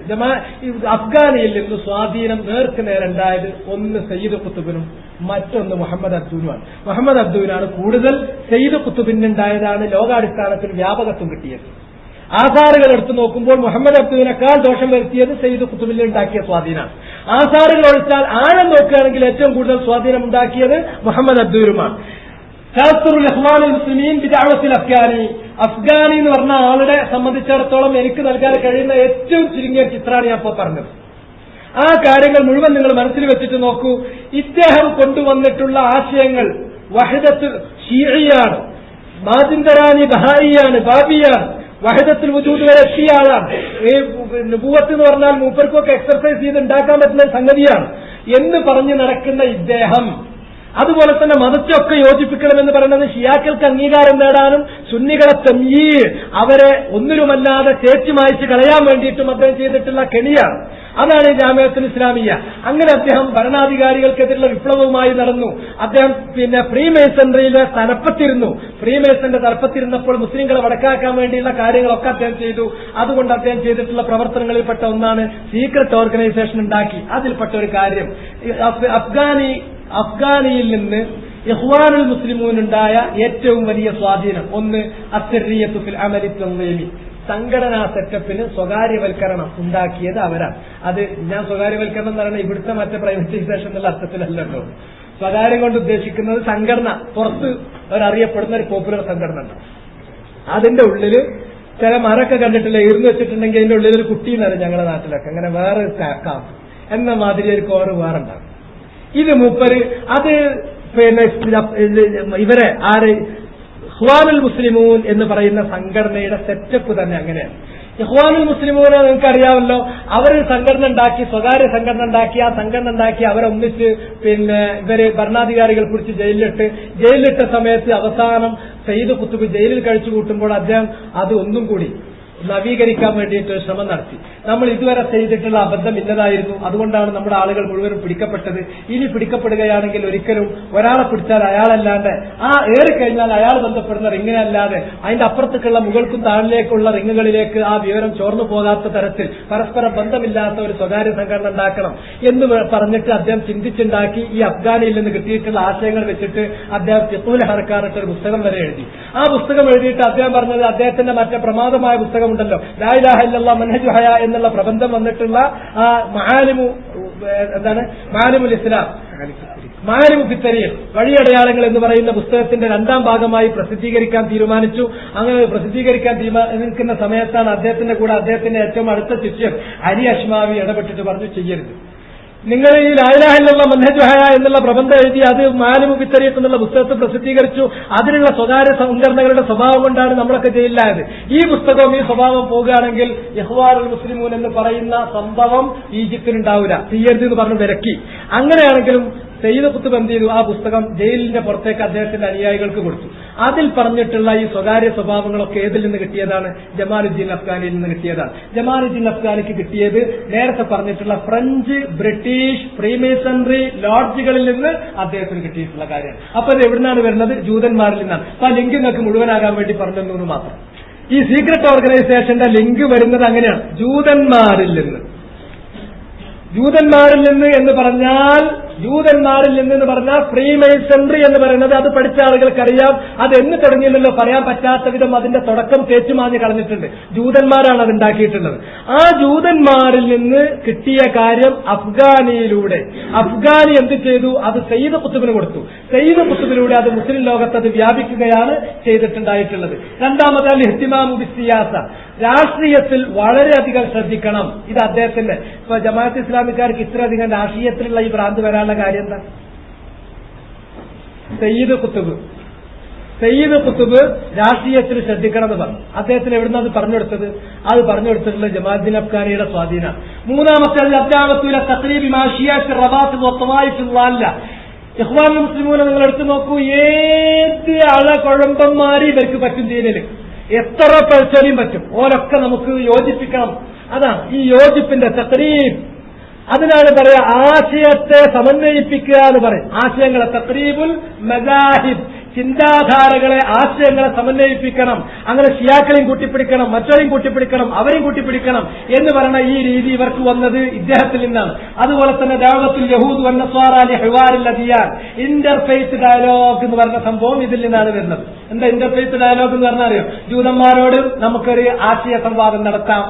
അഫ്ഗാനിയിൽ നിന്ന് സ്വാധീനം നേർക്ക് നേരുണ്ടായത് ഒന്ന് സയ്യിദ് ഖുത്ബിനും മറ്റൊന്ന് മുഹമ്മദ് അബ്ദുവിനുമാണ്. മുഹമ്മദ് അബ്ദുവിനാണ് കൂടുതൽ. സയ്യിദ് ഖുത്ബിനുണ്ടായതാണ് ലോകാടിസ്ഥാനത്തിൽ വ്യാപകത്വം കിട്ടിയത്. ആധാറുകൾ എടുത്തു നോക്കുമ്പോൾ മുഹമ്മദ് അബ്ദുവിനേക്കാൾ ദോഷം വരുത്തിയത് സയ്യിദ് ഖുത്ബിൽ ഉണ്ടാക്കിയ സ്വാധീനമാണ്. ആധാറുകൾ ഒഴിച്ചാൽ ആഴം നോക്കുകയാണെങ്കിൽ ഏറ്റവും കൂടുതൽ സ്വാധീനം ഉണ്ടാക്കിയത് മുഹമ്മദ് അബ്ദുവിനുമാണ്. മുസ്ലിമീൻ ബിദഅവത്തിൽ അഫ്ഗാനി എന്ന് പറഞ്ഞ ആളുടെ സംബന്ധിച്ചിടത്തോളം എനിക്ക് നൽകാൻ കഴിയുന്ന ഏറ്റവും ചുരുങ്ങിയ ചിത്രമാണ് ഞാൻ ഇപ്പോൾ പറഞ്ഞത്. ആ കാര്യങ്ങൾ മുഴുവൻ നിങ്ങൾ മനസ്സിൽ വെച്ചിട്ട് നോക്കൂ. ഇദ്ദേഹം കൊണ്ടുവന്നിട്ടുള്ള ആശയങ്ങൾ വഹദത്തുൽ ഷീഇയാണ്, മാജിൻദറാനി ബഹായിയാണ്, ബാബിയാണ്, വഹദത്തുൽ വജൂദ് വരെ എത്തിയ ആളാണ്. നുബുവത്ത് എന്ന് പറഞ്ഞാൽ മൂപ്പർക്കൊക്കെ എക്സർസൈസ് ചെയ്ത് ഉണ്ടാക്കാൻ പറ്റുന്ന സംഗതിയാണ് എന്ന് പറഞ്ഞു നടക്കുന്ന ഇദ്ദേഹം, അതുപോലെ തന്നെ മതത്തെയൊക്കെ യോജിപ്പിക്കണമെന്ന് പറയുന്നത് ഷിയാക്കൾക്ക് അംഗീകാരം നേടാനും സുന്നികളെ തംയീർ, അവരെ ഒന്നിലുമല്ലാതെ ചേച്ചു മായ്ച്ച് കളയാൻ വേണ്ടിയിട്ടും അദ്ദേഹം ചെയ്തിട്ടുള്ള കെണിയാണ്. അതാണ് ഈ ജാമിഅത്തുൽ ഇസ്ലാമിയ. അങ്ങനെ അദ്ദേഹം ഭരണാധികാരികൾക്കെതിരെയുള്ള വിപ്ലവവുമായി നടന്നു. അദ്ദേഹം ഫ്രീമേസൺറിയിലെ തലപ്പത്തിരുന്നു. ഫ്രീമേസന്റെ തലപ്പത്തിരുന്നപ്പോൾ മുസ്ലിങ്ങളെ വടക്കാക്കാൻ വേണ്ടിയുള്ള കാര്യങ്ങളൊക്കെ അദ്ദേഹം ചെയ്തു. അതുകൊണ്ട് അദ്ദേഹം ചെയ്തിട്ടുള്ള പ്രവർത്തനങ്ങളിൽപ്പെട്ട ഒന്നാണ് സീക്രട്ട് ഓർഗനൈസേഷൻ ഉണ്ടാക്കി. അതിൽപ്പെട്ട ഒരു കാര്യം അഫ്ഗാനിയിൽ നിന്ന് ഇഖ്വാനുൽ മുസ്ലിമൂനുണ്ടായ ഏറ്റവും വലിയ സ്വാധീനം ഒന്ന് അസ്സർരിയത്തു ഫിൽ അമലി തൻളീമി, സംഘടനാ സെറ്റപ്പിന് സ്വകാര്യവൽക്കരണം ഉണ്ടാക്കിയത് അവരാണ്. അത് ഞാൻ സ്വകാര്യവൽക്കരണം എന്ന് പറയുന്നത് ഇവിടുത്തെ മറ്റേ പ്രൈവറ്റൈസേഷൻ എന്നുള്ള അർത്ഥത്തിലല്ലോ. സ്വകാര്യം കൊണ്ട് ഉദ്ദേശിക്കുന്നത് സംഘടന, പുറത്ത് അവരറിയപ്പെടുന്ന ഒരു പോപ്പുലർ സംഘടന ഉണ്ട്. അതിന്റെ ഉള്ളില് ചില മരൊക്കെ കണ്ടിട്ടില്ല, ഇരുന്ന് വെച്ചിട്ടുണ്ടെങ്കിൽ അതിന്റെ ഉള്ളിൽ ഒരു കുട്ടിയെന്നറിയും ഞങ്ങളുടെ നാട്ടിലൊക്കെ. അങ്ങനെ വേറെ കാക്കാം എന്ന മാതിരി ഒരു കോറ് വേറെ ഉണ്ടാകും. ഇത് മൂപ്പര് അത് ഇവരെ ആര് ഇഖ്വാനുൽ മുസ്ലിമൂൻ എന്ന് പറയുന്ന സംഘടനയുടെ സെറ്റപ്പ് തന്നെ അങ്ങനെയാണ്. ഇഖ്വാനുൽ മുസ്ലിമൂനെ നിങ്ങൾക്കറിയാമല്ലോ, അവർ സംഘടന ഉണ്ടാക്കി, സ്വകാര്യ സംഘടന ഉണ്ടാക്കി, ആ സംഘടന ഉണ്ടാക്കി അവരൊന്നിച്ച് ഇവര് ഭരണാധികാരികൾ പിടിച്ച് ജയിലിലിട്ട സമയത്ത് അവസാനം സയ്യിദ് ഖുത്ബ് ജയിലിൽ കഴിച്ചു കൂട്ടുമ്പോൾ അദ്ദേഹം അത് ഒന്നും കൂടി നവീകരിക്കാൻ വേണ്ടിയിട്ട് ശ്രമം നടത്തി. നമ്മൾ ഇതുവരെ ചെയ്തിട്ടുള്ള അബദ്ധം ഇല്ലതായിരുന്നു. അതുകൊണ്ടാണ് നമ്മുടെ ആളുകൾ മുഴുവനും പിടിക്കപ്പെട്ടത്. ഇനി പിടിക്കപ്പെടുകയാണെങ്കിൽ ഒരിക്കലും ഒരാളെ പിടിച്ചാൽ അയാളല്ലാണ്ട് ഏറിക്കഴിഞ്ഞാൽ അയാൾ ബന്ധപ്പെടുന്ന റിങ്ങിനല്ലാതെ അതിന്റെ അപ്പുറത്തേക്കുള്ള മുകൾക്കും താഴിലേക്കുള്ള റിങ്ങുകളിലേക്ക് ആ വിവരം ചോർന്നു പോകാത്ത തരത്തിൽ പരസ്പര ബന്ധമില്ലാത്ത ഒരു സ്വകാര്യ സംഘടന ഉണ്ടാക്കണം എന്ന് പറഞ്ഞിട്ട് അദ്ദേഹം ചിന്തിച്ചുണ്ടാക്കി. ഈ അഫ്ഗാനിയിൽ നിന്ന് കിട്ടിയിട്ടുള്ള ആശയങ്ങൾ വെച്ചിട്ട് അദ്ദേഹം ഫിഖ്ഹുൽ ഹറക്കാത്ത് ഒരു പുസ്തകം വരെ എഴുതി. ആ പുസ്തകം എഴുതിയിട്ട് അദ്ദേഹം പറഞ്ഞത് അദ്ദേഹത്തിന്റെ മറ്റേ പ്രമാദമായ പുസ്തകം ഉണ്ടല്ലോ, ലാ ഇലാഹ ഇല്ലല്ലാഹ് മൻഹജു ഹയാ എന്നുള്ള പ്രബന്ധം വന്നിട്ടുള്ള ആ മആലിമുൽ ഇസ്ലാം, മആലിമു ഫിത്തരീഖ്, വഴിയടയാളങ്ങൾ എന്ന് പറയുന്ന പുസ്തകത്തിന്റെ 2ാം ഭാഗമായി പ്രസിദ്ധീകരിക്കാൻ തീരുമാനിച്ചു. അങ്ങനെ പ്രസിദ്ധീകരിക്കാൻ തീരുമാനിക്കുന്ന സമയത്താണ് അദ്ദേഹത്തിന്റെ കൂടെ അദ്ദേഹത്തിന്റെ ഏറ്റവും അടുത്ത ശിഷ്യൻ അലി അഷ്മാവി ഇടപെട്ടിട്ട് പറഞ്ഞു, ചെയ്യരുത്, നിങ്ങൾ ഈ ലാ ഇലാഹ ഇല്ലല്ലാഹ് മൻഹജു ഹയാ എന്നുള്ള പ്രബന്ധം എഴുതി അത് മആലിമു ഫിത്തരീഖ് എന്നുള്ള പുസ്തകത്തിൽ പ്രസിദ്ധീകരിച്ചു. അതിനുള്ള സ്വകാര്യ സംഘടനകളുടെ സ്വഭാവം കൊണ്ടാണ് നമ്മളൊക്കെ ജയിലിലായത്. ഈ പുസ്തകവും ഈ സ്വഭാവം പോകുകയാണെങ്കിൽ ഇഖ്വാനുൽ മുസ്ലിമൂൻ എന്ന് പറയുന്ന സംഭവം ഈജിപ്തിനുണ്ടാവില്ല, ചെയ്യരുത് എന്ന് പറഞ്ഞു വിലക്കി. അങ്ങനെയാണെങ്കിലും സയ്യിദ് ഖുത്ബ് എന്ത് ചെയ്തു, ആ പുസ്തകം ജയിലിന്റെ പുറത്തേക്ക് അദ്ദേഹത്തിന്റെ അനുയായികൾക്ക് കൊടുത്തു. അതിൽ പറഞ്ഞിട്ടുള്ള ഈ സ്വകാര്യ സ്വഭാവങ്ങളൊക്കെ ഏതിൽ നിന്ന് കിട്ടിയതാണ്? ജമാലുദ്ദീൻ അഫ്ഗാനിയിൽ നിന്ന് കിട്ടിയതാണ്. ജമാലുദ്ദീൻ അഫ്ഗാനിക്ക് കിട്ടിയത് നേരത്തെ പറഞ്ഞിട്ടുള്ള ഫ്രഞ്ച്, ബ്രിട്ടീഷ്, ഫ്രീമേസൺറി ലോഡ്ജുകളിൽ നിന്ന് അദ്ദേഹത്തിന് കിട്ടിയിട്ടുള്ള കാര്യമാണ്. അപ്പൊ അത് എവിടുന്നാണ് വരുന്നത്? ജൂതന്മാരിൽ നിന്നാണ്. അപ്പൊ ആ ലിങ്ക് നിങ്ങൾക്ക് മുഴുവനാകാൻ വേണ്ടി പറഞ്ഞെന്നു മാത്രം. ഈ സീക്രട്ട് ഓർഗനൈസേഷന്റെ ലിങ്ക് വരുന്നത് അങ്ങനെയാണ്, ജൂതന്മാരിൽ നിന്ന് എന്ന് പറഞ്ഞാൽ ജൂതന്മാരിൽ നിന്ന് പറഞ്ഞാൽ ഫ്രീമേസൺറി എന്ന് പറയുന്നത് അത് പഠിച്ച ആളുകൾക്കറിയാം. അത് എന്ന് തുടങ്ങിയല്ലോ പറയാൻ പറ്റാത്ത വിധം അതിന്റെ തുടക്കം തേച്ചുമാഞ്ഞ് കളഞ്ഞിട്ടുണ്ട്. ജൂതന്മാരാണ് അത് ഉണ്ടാക്കിയിട്ടുള്ളത്. ആ ജൂതന്മാരിൽ നിന്ന് കിട്ടിയ കാര്യം അഫ്ഗാനിയിലൂടെ അഫ്ഗാനി എന്ത് ചെയ്തു? അത് സയ്യിദ് ഖുത്ബിന് കൊടുത്തു. സയ്യിദ് ഖുത്ബിലൂടെ അത് മുസ്ലിം ലോകത്ത് അത് വ്യാപിക്കുകയാണ് ചെയ്തിട്ടുണ്ടായിട്ടുള്ളത്. രണ്ടാമത് അൽ ഇഹ്തിമാമു ബിസ്സിയാസ, രാഷ്ട്രീയത്തിൽ വളരെയധികം ശ്രദ്ധിക്കണം. ഇത് അദ്ദേഹത്തിന്റെ ഇപ്പൊ ജമാഅത്ത് ഇസ്ലാമിക്കാർക്ക് ഇത്രയധികം രാഷ്ട്രീയത്തിലുള്ള ഈ ഭ്രാന്ത് വരാനുള്ള കാര്യം എന്താ? സയ്യിദ് ഖുത്ബ് രാഷ്ട്രീയത്തിൽ ശ്രദ്ധിക്കണം എന്ന് പറഞ്ഞു. അദ്ദേഹത്തിന് എവിടുന്ന് അത് പറഞ്ഞു കൊടുത്തത്? അത് പറഞ്ഞു കൊടുത്തിട്ടുള്ള ജമാഅത്തുൽ അഫ്ഗാനിയുടെ സ്വാധീനം. മൂന്നാമത്തെ ഇഖ്വാൻ മുസ്ലിമൂനെ നിങ്ങൾ എടുത്തു നോക്കൂ. ഏത് കുഴമ്പന്മാരി ഇവർക്ക് പറ്റും ദീനില്, എത്ര പഠിച്ചാലും പറ്റും. ഓരൊക്കെ നമുക്ക് യോജിപ്പിക്കണം. അതാണ് ഈ യോജിപ്പിന്റെ തഖ്രീബ്. അതിനാണ് പറയാ ആശയത്തെ സമന്വയിപ്പിക്കുക എന്ന് പറയും. ആശയങ്ങളെ തഖ്രീബുൽ മദാഹിബ്, ചിന്താധാരകളെ ആശയങ്ങളെ സമന്വയിപ്പിക്കണം. അങ്ങനെ ഷിയാക്കളെയും കൂട്ടിപ്പിടിക്കണം, മറ്റവരെയും കൂട്ടിപ്പിടിക്കണം, അവരെയും കൂട്ടിപ്പിടിക്കണം എന്ന് പറയുന്ന ഈ രീതി ഇവർക്ക് വന്നത് ഇദ്ദേഹത്തിൽ നിന്നാണ്. അതുപോലെ തന്നെ ദഅവത്തുൽ യഹൂദ് വന്നസ്വാറാ ലി ഹിവാരിൽ അദിയാൻ, ഇന്റർഫെയ്ത്ത് ഡയലോഗ് എന്ന് പറഞ്ഞ സംഭവം ഇതിൽ നിന്നാണ് വരുന്നത്. എന്താ ഇന്റർഫെയ്ത്ത് ഡയലോഗ് എന്ന് പറഞ്ഞാൽ അറിയോ? ജൂതന്മാരോട് നമുക്കൊരു ആശയ സംവാദം നടത്താം,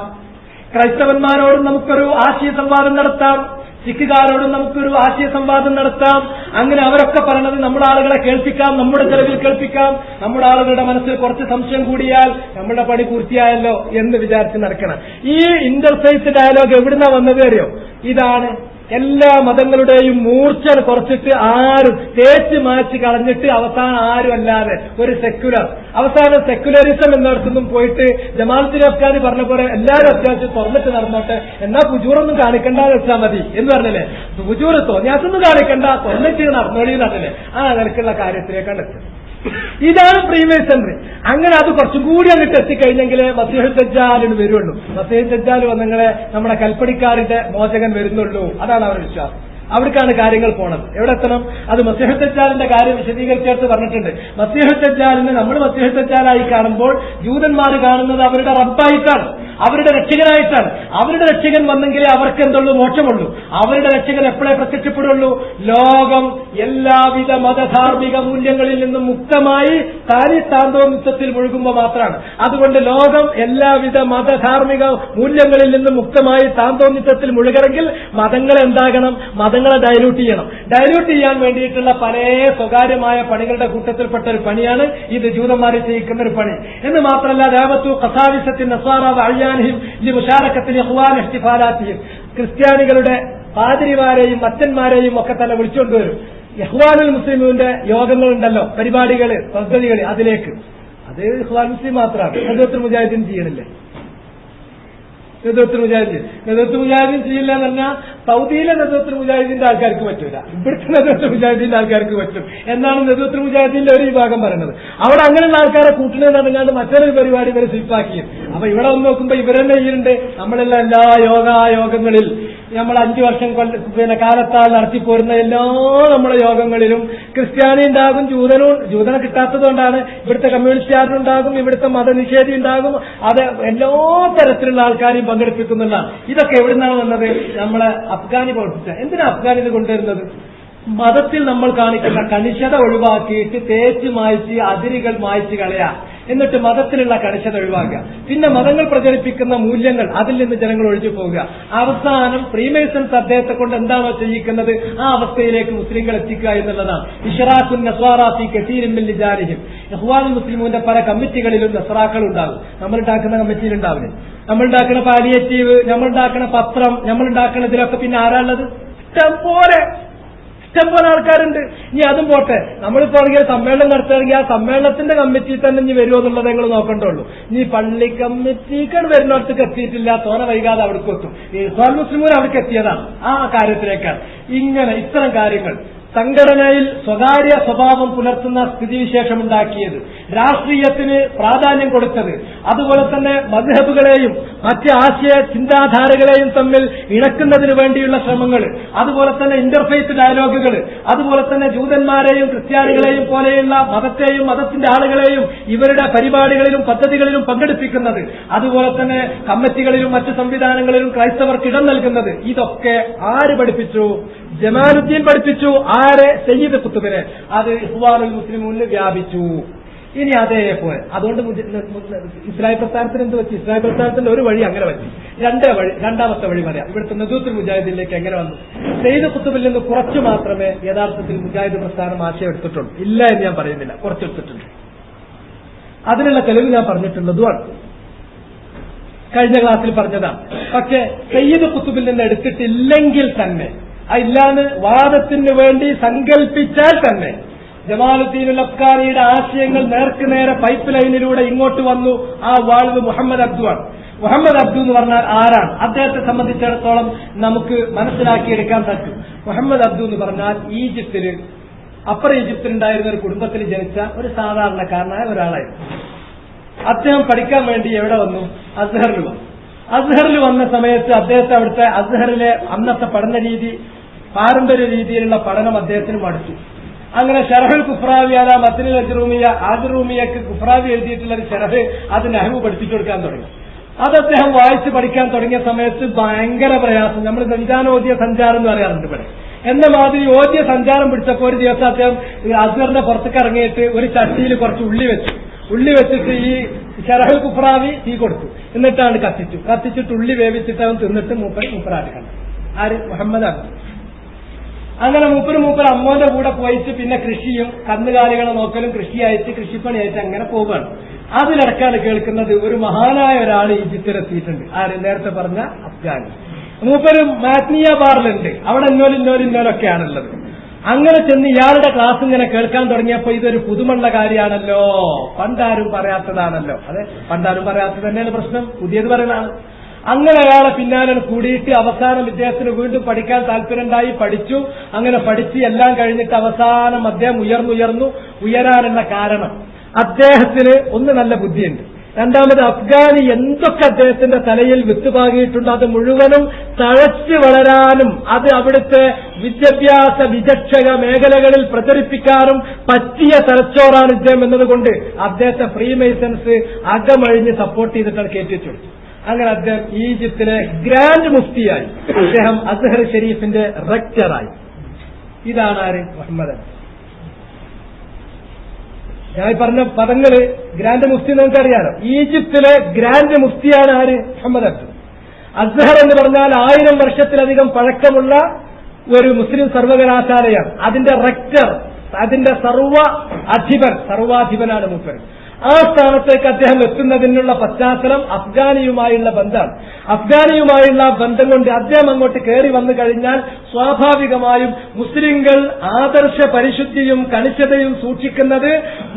ക്രൈസ്തവന്മാരോടും നമുക്കൊരു ആശയ സംവാദം നടത്താം, സിഖുകാരോടും നമുക്കൊരു ആശയ സംവാദം നടത്താം. അങ്ങനെ അവരൊക്കെ പറയണത് നമ്മുടെ ആളുകളെ കേൾപ്പിക്കാം, നമ്മുടെ ചെലവിൽ കേൾപ്പിക്കാം. നമ്മുടെ ആളുകളുടെ മനസ്സിൽ കുറച്ച് സംശയം കൂടിയാൽ നമ്മുടെ പണി പൂർത്തിയായല്ലോ എന്ന് വിചാരിച്ച് നടക്കണം. ഈ ഇന്റർഫെയ്ത്ത് ഡയലോഗ് എവിടുന്നാ വന്നത് അറിയോ? ഇതാണ് എല്ലാ മതങ്ങളുടെയും മൂർച്ച കുറച്ചിട്ട് ആരും തേച്ച് മാച്ച് കളഞ്ഞിട്ട് അവസാനം ആരും അല്ലാതെ ഒരു അവസാനം സെക്യുലറിസം എന്നിടത്തൊന്നും പോയിട്ട് ജമാഅത്തുൽ അഫ്ഗാനി പറഞ്ഞ പോലെ എല്ലാവരും അത്യാവശ്യം തുറന്നിട്ട് നടന്നോട്ടെ, എന്നാ ഫുജൂറൊന്നും കാണിക്കണ്ടെന്ന് വെച്ചാൽ മതി എന്ന് പറഞ്ഞല്ലേ. ഫുജൂർ തോന്നിയാസൊന്നും കാണിക്കണ്ട, തുറന്നിട്ട് നടന്നോളി എന്നല്ലേ. ആ നിലക്കുള്ള കാര്യത്തിലേക്കാണ് എത്തുന്നത്. ഇതാണ് ഫ്രീമേസൺറി. അങ്ങനെ അത് കുറച്ചും കൂടി അങ്ങോട്ട് എത്തിക്കഴിഞ്ഞെങ്കിലേ മസീഹുൽ ദജ്ജാലിന് വരുള്ളൂ. മസീഹുൽ ദജ്ജാൽ വന്നെങ്കിലേ നമ്മുടെ കൽപ്പണിക്കാരുടെ മോചകൻ വരുന്നുള്ളൂ. അതാണ് അവരുടെ വിശ്വാസം. അവർക്കാണ് കാര്യങ്ങൾ പോണത്. എവിടെ എത്തണം? അത് മസീഹുൽ ദജ്ജാലിന്റെ കാര്യം വിശദീകരിച്ചെടുത്ത് പറഞ്ഞിട്ടുണ്ട്. മസീഹുൽ ദജ്ജാലിനെ നമ്മൾ മസീഹുൽ ദജ്ജാലായി കാണുമ്പോൾ ജൂതന്മാർ കാണുന്നത് അവരുടെ റബ്ബായിട്ടാണ്, അവരുടെ രക്ഷകനായിട്ടാണ്. അവരുടെ രക്ഷകൻ വന്നെങ്കിലേ അവർക്ക് എന്തുള്ളൂ? മോക്ഷമുള്ളൂ. അവരുടെ രക്ഷകൻ എപ്പോഴേ പ്രത്യക്ഷപ്പെടുള്ളൂ? ലോകം എല്ലാവിധ മതധാർമ്മിക മൂല്യങ്ങളിൽ നിന്നും മുക്തമായി താന്തോന്നിത്വത്തിൽ മുഴുകുമ്പോൾ മാത്രമാണ്. അതുകൊണ്ട് ലോകം എല്ലാവിധ മതധാർമ്മിക മൂല്യങ്ങളിൽ നിന്നും മുക്തമായി താന്തോന്നിത്വത്തിൽ മുഴുകണമെങ്കിൽ മതങ്ങൾ എന്താകണം? മതങ്ങളെ ഡയലൂട്ട് ചെയ്യണം. ഡയലൂട്ട് ചെയ്യാൻ വേണ്ടിയിട്ടുള്ള പല സ്വകാര്യമായ പണികളുടെ കൂട്ടത്തിൽപ്പെട്ട ഒരു പണിയാണ് ഇത് ജൂതന്മാരെ ചെയ്യിക്കുന്ന ഒരു പണി. എന്ന് മാത്രമല്ല ദഅവത്തു ഖസാവിസത്തിൻ നസ്വാറ വഅയാനിഹിം ലിമുശാറകത്തിൽ ഇഖ്വാൻ ഇഹ്തിഫാലാത്തിഹിം, ക്രിസ്ത്യാനികളുടെ പാതിരിമാരെയും അച്ഛന്മാരെയും ഒക്കെ തന്നെ വിളിച്ചുകൊണ്ടുവരും. ഇഖ്വാനുൽ മുസ്ലിമീന്റെ യോഗങ്ങളുണ്ടല്ലോ, പരിപാടികൾ, പദ്ധതികൾ, അതിലേക്ക്. അത് ഇഖ്വാൻ മുസ്ലിം മാത്രമാണ്. നദവത്തുൽ മുജാഹിദീൻ ചെയ്യണില്ലേ? നദവത്തുൽ മുജാഹിദീൻ ചെയ്യില്ല എന്ന് പറഞ്ഞാൽ സൗദിയിലെ നദവത്തുൽ മുജാഹിദീന്റെ ആൾക്കാർക്ക് പറ്റൂല, ഇവിടുത്തെ നദവത്തുൽ മുജാഹിദീന്റെ ആൾക്കാർക്ക് പറ്റും എന്നാണ് നദവത്തുൽ മുജാഹിദീന്റെ ഒരു വിഭാഗം പറയുന്നത്. അവിടെ അങ്ങനെയുള്ള ആൾക്കാരെ കൂട്ടുന്നത് നടങ്ങാണ്ട് മറ്റൊരു പരിപാടി ഇവരെ സ്വീപ്പാക്കിയത്. അപ്പൊ ഇവിടെ വന്ന് നോക്കുമ്പോ ഇവരെന്നെ ചെയ്യുന്നുണ്ട്. നമ്മളെല്ലാം എല്ലാ യോഗങ്ങളിൽ നമ്മൾ 5 വർഷം കാലത്താൽ നടത്തിപ്പോരുന്ന എല്ലാ നമ്മുടെ യോഗങ്ങളിലും ക്രിസ്ത്യാനി ഉണ്ടാകും, ജൂതനെ കിട്ടാത്തതുകൊണ്ടാണ് ഇവിടുത്തെ കമ്മ്യൂണിസ്റ്റുകാരനുണ്ടാകും, ഇവിടുത്തെ മതനിഷേധി ഉണ്ടാകും. അത് എല്ലാ തരത്തിലുള്ള ആൾക്കാരെയും പങ്കെടുപ്പിക്കുന്നുള്ളതാണ്. ഇതൊക്കെ എവിടുന്നാണ് വന്നത്? നമ്മളെ അഫ്ഗാനി പ്രവർത്തിച്ച. എന്തിനാ അഫ്ഗാനി ഇത് കൊണ്ടുവരുന്നത്? മതത്തിൽ നമ്മൾ കാണിക്കുന്ന കണിശത ഒഴിവാക്കിയിട്ട് തേച്ച് മായ്ച്ച് അതിരുകൾ മായ്ച്ച് കളയാ, എന്നിട്ട് മതത്തിലുള്ള കണിശത ഒഴിവാക്കുക. പിന്നെ മതങ്ങൾ പ്രചരിപ്പിക്കുന്ന മൂല്യങ്ങൾ, അതിൽ നിന്ന് ജനങ്ങൾ ഒഴിച്ചു പോവുക. അവസാനം ഫ്രീമേസൺസ് അദ്ദേഹത്തെ കൊണ്ട് എന്താണോ ചെയ്യിക്കുന്നത് ആ അവസ്ഥയിലേക്ക് മുസ്ലിങ്ങൾ എത്തിക്കുക എന്നുള്ളതാണ്. ഇഷ്റാഖുൻ നസ്വാറാ ഫീ കസീരിൻ മിൻ ലിജാലിഹിം, ഇഖ്വാനുൽ മുസ്ലിമൂന്റെ പല കമ്മിറ്റികളിലും നസ്രാക്കൾ ഉണ്ടാകും. നമ്മളുണ്ടാക്കുന്ന കമ്മിറ്റിയിലുണ്ടാവില്ലേ? നമ്മളുണ്ടാക്കുന്ന പാലിയേറ്റീവ്, നമ്മളുണ്ടാക്കുന്ന പത്രം, നമ്മളുണ്ടാക്കുന്നതിലൊക്കെ പിന്നെ ആരാളുള്ളത്? ഇഷ്ടംപോലെ ആൾക്കാരുണ്ട്. ഇനി അതും പോട്ടെ, നമ്മളിപ്പോ സമ്മേളനം നടത്തുകയാണെങ്കിൽ ആ സമ്മേളനത്തിന്റെ കമ്മിറ്റിയിൽ തന്നെ ഇനി വരുമോ എന്നുള്ളത് ഞങ്ങൾ നോക്കണ്ടുള്ളൂ. ഇനി പള്ളി കമ്മിറ്റിക്കാണ് വരുന്നിടത്തേക്ക് എത്തിയിട്ടില്ല, തോന വൈകാതെ അവിടേക്ക് എത്തും. ഇഖ്വാൻ മുസ്ലിമൂൻ അവിടേക്ക് എത്തിയതാണ് ആ കാര്യത്തിലേക്കാണ്. ഇങ്ങനെ ഇത്തരം കാര്യങ്ങൾ സംഘടനയിൽ സ്വകാര്യ സ്വഭാവം പുലർത്തുന്ന സ്ഥിതിവിശേഷമുണ്ടാക്കിയത്, രാഷ്ട്രീയത്തിന് പ്രാധാന്യം കൊടുത്തത്, അതുപോലെ തന്നെ മദ്ഹബുകളെയും മറ്റ് ആശയ ചിന്താധാരകളെയും തമ്മിൽ ഇണക്കുന്നതിന് വേണ്ടിയുള്ള ശ്രമങ്ങൾ, അതുപോലെ തന്നെ ഇന്റർഫെയ്ത്ത് ഡയലോഗുകൾ, അതുപോലെ തന്നെ ജൂതന്മാരെയും ക്രിസ്ത്യാനികളെയും പോലെയുള്ള മതത്തെയും മതത്തിന്റെ ആളുകളെയും ഇവരുടെ പരിപാടികളിലും പദ്ധതികളിലും പങ്കെടുപ്പിക്കുന്നത്, അതുപോലെ തന്നെ കമ്മിറ്റികളിലും മറ്റ് സംവിധാനങ്ങളിലും ക്രൈസ്തവർക്ക് ഇടം നൽകുന്നത്, ഇതൊക്കെ ആര് പഠിപ്പിച്ചു? ജമാലുദ്ദീൻ പഠിപ്പിച്ചു. ആരെ? സയ്യിദ് ഖുത്ബിനെ. അത് ഇഖ്വാനുൽ മുസ്ലിമീനിൽ വ്യാപിച്ചു. ഇനി അതേപോലെ അതുകൊണ്ട് ഇസ്ലാഹി പ്രസ്ഥാനത്തിന് എന്ത് പറ്റി? ഇസ്ലാഹി പ്രസ്ഥാനത്തിന്റെ ഒരു വഴി അങ്ങനെ പറ്റി. രണ്ടാമത്തെ വഴി പറയാം. ഇവിടുത്തെ നദൂത്തുൽ മുജാഹിദിലേക്ക് എങ്ങനെ വന്നു? സയ്യിദ് ഖുത്ബിൽ നിന്ന് കുറച്ചു മാത്രമേ യഥാർത്ഥത്തിൽ മുജാഹിദ് പ്രസ്ഥാനം ആശയം എടുത്തിട്ടുള്ളൂ. ഇല്ല എന്ന് ഞാൻ പറയുന്നില്ല, കുറച്ചെടുത്തിട്ടുണ്ട്. അതിനുള്ള തെളിവ് ഞാൻ പറഞ്ഞിട്ടുള്ളതുമാണ്, കഴിഞ്ഞ ക്ലാസ്സിൽ പറഞ്ഞതാണ്. പക്ഷെ സയ്യിദ് ഖുത്ബിൽ നിന്ന് എടുത്തിട്ടില്ലെങ്കിൽ തന്നെ, ഇല്ലാന്ന് വാദത്തിന് വേണ്ടി സങ്കല്പിച്ചാൽ തന്നെ, ജമാലുദ്ദീൻ അഫ്ഗാനിയുടെ ആശയങ്ങൾ നേർക്കുനേരെ പൈപ്പ് ലൈനിലൂടെ ഇങ്ങോട്ട് വന്നു. ആ വാൾവ് മുഹമ്മദ് അബ്ദു ആണ്. മുഹമ്മദ് അബ്ദു എന്ന് പറഞ്ഞാൽ ആരാണ്? അദ്ദേഹത്തെ സംബന്ധിച്ചിടത്തോളം നമുക്ക് മനസ്സിലാക്കിയെടുക്കാൻ പറ്റും. മുഹമ്മദ് അബ്ദു എന്ന് പറഞ്ഞാൽ ഈജിപ്തില്, അപ്പർ ഈജിപ്തിലുണ്ടായിരുന്ന ഒരു കുടുംബത്തിൽ ജനിച്ച ഒരു സാധാരണക്കാരനായ ഒരാളായിരുന്നു. അദ്ദേഹം പഠിക്കാൻ വേണ്ടി എവിടെ വന്നു? അസ്ഹറിൽ വന്നു. അസ്ഹറിൽ വന്ന സമയത്ത് അദ്ദേഹത്തെ അവിടുത്തെ അസ്ഹറിലെ അന്നത്തെ പഠന രീതി, പാരമ്പര്യ രീതിയിലുള്ള പഠനം അദ്ദേഹത്തിന് മടുത്തു. അങ്ങനെ ഷറഹുൽ കുഫ്രാവി അല മത്നുൽ അജ്റൂമിയ, അജ്റൂമിയക്ക് കുഫ്രാവി എഴുതിയിട്ടുള്ള ഒരു ഷറഹ് അത് നഹ്വ് പഠിപ്പിച്ചു കൊടുക്കാൻ തുടങ്ങി. അത് അദ്ദേഹം വായിച്ച് പഠിക്കാൻ തുടങ്ങിയ സമയത്ത് ഭയങ്കര പ്രയാസം. നമ്മൾ സഞ്ചാരോദ്യ സഞ്ചാരം എന്ന് പറയാറുണ്ട് ഇവിടെ. എന്ന മാതിരി ഓദ്യ സഞ്ചാരം പിടിച്ചപ്പോൾ ഒരു ദിവസം അദ്ദേഹം അസ്ഹറിന്റെ പുറത്തേക്ക് ഇറങ്ങിയിട്ട് ഒരു ചട്ടിയിൽ കുറച്ച് ഉള്ളി വെച്ചിട്ട് ഈ ഷറഹുൽ കുഫ്രാവി തീ കൊടുത്തു. എന്നിട്ടാണ് കത്തിച്ചിട്ട് ഉള്ളി വേവിച്ചിട്ട് അവൻ തിന്നിട്ട് മൂപ്പരാട്ടി കണ്ടു. ആര്? മുഹമ്മദ് അബ്ദു. അങ്ങനെ മൂപ്പര് അമ്മോന്റെ കൂടെ പോയിട്ട് പിന്നെ കൃഷിയും കന്നുകാലികളെ നോക്കലും കൃഷിയായിട്ട് കൃഷിപ്പണിയായിട്ട് അങ്ങനെ പോവുകയാണ്. അതിലിടക്കാണ് കേൾക്കുന്നത് ഒരു മഹാനായ ഒരാൾ ഈജിപ്തിലെത്തിയിട്ടുണ്ട്. ആര്? നേരത്തെ പറഞ്ഞ അഫ്ഗാനി. മൂപ്പര് മാറ്റ്നിയ ബാറിലുണ്ട്. അവിടെ ഇന്നോലൊക്കെയാണുള്ളത്. അങ്ങനെ ചെന്ന് ഇയാളുടെ ക്ലാസ് ഇങ്ങനെ കേൾക്കാൻ തുടങ്ങിയപ്പോ ഇതൊരു പുതുമുള്ള കാര്യമാണല്ലോ, പണ്ടാരും പറയാത്തതാണല്ലോ. അതെ, പണ്ടാരും പറയാത്തത് തന്നെയാണ് പ്രശ്നം, പുതിയത് പറയലാണ്. അങ്ങനെ അയാളെ പിന്നാലെ കൂടിയിട്ട് അവസാനം ഇദ്ദേഹത്തിന് വീണ്ടും പഠിക്കാൻ താല്പര്യമുണ്ടായി. പഠിച്ചു. അങ്ങനെ പഠിച്ച് എല്ലാം കഴിഞ്ഞിട്ട് അവസാനം അദ്ദേഹം ഉയരാനുള്ള കാരണം അദ്ദേഹത്തിന് ഒന്ന് നല്ല ബുദ്ധിയുണ്ട്. രണ്ടാമത് അഫ്ഗാനി എന്തൊക്കെ അദ്ദേഹത്തിന്റെ തലയിൽ വിത്തുപാകിയിട്ടുണ്ട് അത് മുഴുവനും തഴച്ചു വളരാനും അത് അവിടുത്തെ വിദ്യാഭ്യാസ വിചക്ഷക മേഖലകളിൽ പ്രചരിപ്പിക്കാനും പറ്റിയ തലച്ചോറാണ് ഇദ്ദേഹം എന്നതുകൊണ്ട് അദ്ദേഹത്തെ ഫ്രീമേസൺസ് അകമഴിഞ്ഞ് സപ്പോർട്ട് ചെയ്തിട്ടാണ് കയറ്റിച്ചു. അങ്ങനെ അദ്ദേഹം ഈജിപ്തിലെ ഗ്രാൻഡ് മുഫ്തിയായി. അദ്ദേഹം അസ്ഹർ ഷെരീഫിന്റെ റെക്ടറായി. ഇതാണ് ആര്? മുഹമ്മദ് അബ്ദു. ഞാൻ പറഞ്ഞ പദങ്ങള് ഗ്രാൻഡ് മുഫ്തി നമുക്കറിയാലോ. ഈജിപ്തിലെ ഗ്രാൻഡ് മുഫ്തിയാണ് ആര്? മുഹമ്മദ് അബ്ദു. അസ്ഹർ എന്ന് പറഞ്ഞാൽ 1000 വർഷത്തിലധികം പഴക്കമുള്ള ഒരു മുസ്ലിം സർവകലാശാലയാണ്. അതിന്റെ റെക്ടർ, അതിന്റെ സർവാധിപനാണ് മൂപ്പർ. ആ സ്ഥാനത്തേക്ക് അദ്ദേഹം എത്തുന്നതിനുള്ള പശ്ചാത്തലം അഫ്ഗാനിയുമായുള്ള ബന്ധമാണ്. അഫ്ഗാനിയുമായുള്ള ബന്ധം കൊണ്ട് അദ്ദേഹം അങ്ങോട്ട് കയറി വന്നു കഴിഞ്ഞാൽ സ്വാഭാവികമായും മുസ്ലിങ്ങൾ ആദർശ പരിശുദ്ധിയും കണിശതയും സൂക്ഷിക്കുന്നത്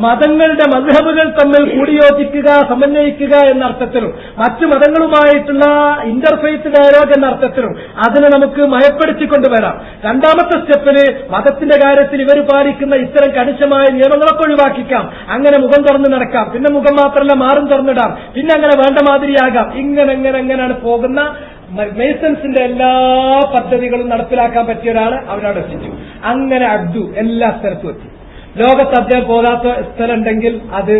മതങ്ങളുടെ മദ്ഹബുകൾ തമ്മിൽ കൂടിയോജിക്കുക, സമന്വയിക്കുക എന്ന അർത്ഥത്തിലും മറ്റു മതങ്ങളുമായിട്ടുള്ള ഇന്റർഫെയ്ത്ത് ഡയലോഗ് എന്ന അർത്ഥത്തിലും അതിനെ നമുക്ക് മയപ്പെടുത്തിക്കൊണ്ടുവരാം. രണ്ടാമത്തെ സ്റ്റെപ്പിന് മതത്തിന്റെ കാര്യത്തിൽ ഇവർ പാലിക്കുന്ന ഇത്തരം കണിശമായ നിയമങ്ങളൊക്കെ ഒഴിവാക്കിക്കാം. അങ്ങനെ മുഖം തുറന്ന് നടക്കാം. പിന്നെ മുഖം മാത്രമല്ല മാറും തുറന്നിടാം. പിന്നെ അങ്ങനെ വേണ്ട മാതിരിയാകാം. എങ്ങനെയാണ് പോകുന്ന മേസൺസിന്റെ എല്ലാ പദ്ധതികളും നടപ്പിലാക്കാൻ പറ്റിയ ഒരാള് അവരവിടെ എത്തിച്ചു. അങ്ങനെ അബ്ദു എല്ലാ സ്ഥലത്തും എത്തി. ലോകത്ത് അദ്ദേഹം പോകാത്ത സ്ഥലമുണ്ടെങ്കിൽ അത്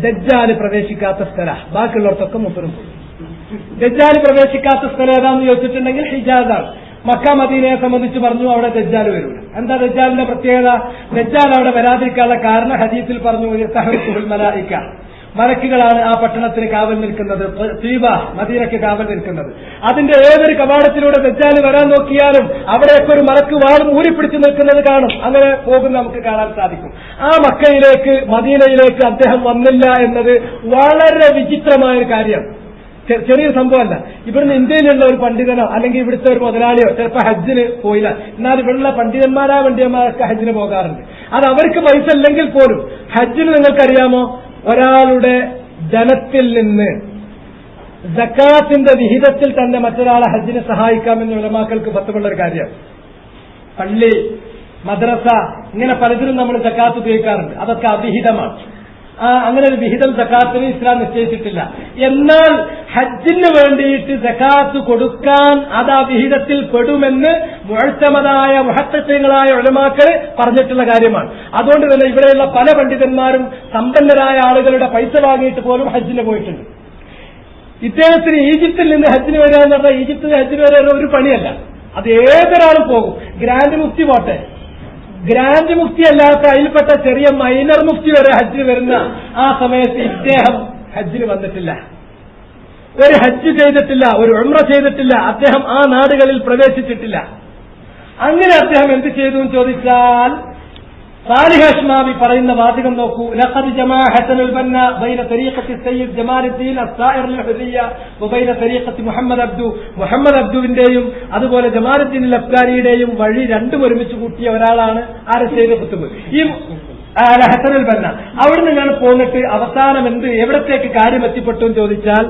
ദജ്ജാല് പ്രവേശിക്കാത്ത സ്ഥലമാണ്. ബാക്കിയുള്ളവർക്കൊക്കെ മുപ്പറും പോയി. ദജ്ജാല് പ്രവേശിക്കാത്ത സ്ഥലം ഏതാണെന്ന് ചോദിച്ചിട്ടുണ്ടെങ്കിൽ ഹിജാസാണ്. മക്ക മദീനയെ സംബന്ധിച്ച് പറഞ്ഞു അവിടെ ദജ്ജാല് വരൂല. എന്താ ദജ്ജാലിന്റെ പ്രത്യേകത? ദജ്ജാൽ അവിടെ വരാതിരിക്കാനുള്ള കാരണം ഹദീസിൽ പറഞ്ഞു, മലായിക, മലക്കുകളാണ് ആ പട്ടണത്തിന് കാവൽ നിൽക്കുന്നത്. തീബ, മദീനയ്ക്ക് കാവൽ നിൽക്കുന്നത്. അതിന്റെ ഏതൊരു കവാടത്തിലൂടെ ദജ്ജാല് വരാൻ നോക്കിയാലും അവിടെയൊക്കെ ഒരു മലക്ക് വാളും ഊരിപ്പിടിച്ചു നിൽക്കുന്നത് കാണും. അങ്ങനെ പോകുന്ന നമുക്ക് കാണാൻ സാധിക്കും. ആ മക്കയിലേക്ക്, മദീനയിലേക്ക് അദ്ദേഹം വന്നില്ല എന്നത് വളരെ വിചിത്രമായ ഒരു കാര്യമാണ്. ചെറിയൊരു സംഭവമല്ല. ഇവിടുന്ന് ഇന്ത്യയിലുള്ള ഒരു പണ്ഡിതനോ അല്ലെങ്കിൽ ഇവിടുത്തെ ഒരു മുതലാളിയോ ചിലപ്പോൾ ഹജ്ജിന് പോയില്ല. എന്നാൽ ഇവിടെയുള്ള പണ്ഡിതന്മാരൊക്കെ ഹജ്ജിന് പോകാറുണ്ട്. അത് അവർക്ക് പൈസ ഇല്ലെങ്കിൽ പോലും ഹജ്ജിന് നിങ്ങൾക്കറിയാമോ, ഒരാളുടെ ധനത്തിൽ നിന്ന് സക്കാത്തിന്റെ വിഹിതത്തിൽ തന്നെ മറ്റൊരാളെ ഹജ്ജിനെ സഹായിക്കാമെന്ന് ഉലമാക്കൾക്ക് പത്തുമുള്ള ഒരു കാര്യമാണ്. പള്ളി, മദ്രസ, ഇങ്ങനെ പലതിലും നമ്മൾ സക്കാത്ത് ഉപയോഗിക്കാറുണ്ട്. അതൊക്കെ അവിഹിതമാണ്. അങ്ങനെ ഒരു വിഹിതം സക്കാത്തിന് ഇസ്ലാം നിശ്ചയിച്ചിട്ടില്ല. എന്നാൽ ഹജ്ജിന് വേണ്ടിയിട്ട് സക്കാത്ത് കൊടുക്കാൻ അത് ആ വിഹിതത്തിൽ പെടുമെന്ന് മുഅ്തമദായ മുഹദ്ദിസീങ്ങളായ ഉലമാക്കൾ പറഞ്ഞിട്ടുള്ള കാര്യമാണ്. അതുകൊണ്ട് തന്നെ ഇവിടെയുള്ള പല പണ്ഡിതന്മാരും സമ്പന്നരായ ആളുകളുടെ പൈസ വാങ്ങിയിട്ട് പോലും ഹജ്ജിന് പോയിട്ടുണ്ട്. ഇദ്ദേഹത്തിന് ഈജിപ്തിൽ നിന്ന് ഹജ്ജിന് വരിക എന്ന് പറഞ്ഞാൽ ഈജിപ്തിൽ ഹജ്ജിന് വരാൻ ഒരു പണിയല്ല. അത് ഏതൊരാളും പോകും. ഗ്രാൻഡ് മുഫ്തി പോട്ടെ, ഗ്രാൻഡ് മുഫ്തി അല്ലാത്ത അതിൽപ്പെട്ട ചെറിയ മൈനർ മുഫ്തി വരെ ഹജ്ജിന് വരുന്ന ആ സമയത്ത് ഇദ്ദേഹം ഹജ്ജിന് വന്നിട്ടില്ല, ഒരു ഹജ്ജ് ചെയ്തിട്ടില്ല, ഒരു ഉംറ ചെയ്തിട്ടില്ല, അദ്ദേഹം ആ നാടുകളിൽ പ്രവേശിച്ചിട്ടില്ല. അങ്ങനെ അദ്ദേഹം എന്ത് ചെയ്തു എന്ന് ചോദിച്ചാൽ സാലിഹ് അശ്മാവി പറയുന്ന വാചകം നോക്കൂ. ലഖദ് ജമാഅ ഹസനുൽ ബന്ന ബൈന തരീഖത്തി സയ്യിദ് ജമാലുദ്ദീൻ അസ്സായിർ അൽ ഹുദയ്യ വബൈന തരീഖത്തി മുഹമ്മദ് അബ്ദുവിന്റെയും അതുപോലെ ജമാലുദ്ദീൻ അൽ അഫ്ഗാനിയുടെയും വഴി രണ്ടും ഒരുമിച്ച് കൂട്ടിയ ഒരാളാണ് സയ്യിദ് ഖുത്ബ് ഈ ഹസനുൽ ബന്ന. അവിടുന്ന് ഞാൻ പോന്നിട്ട് അവസാനം എവിടത്തേക്ക് കാര്യം എത്തിപ്പെട്ടു എന്ന് ചോദിച്ചാൽ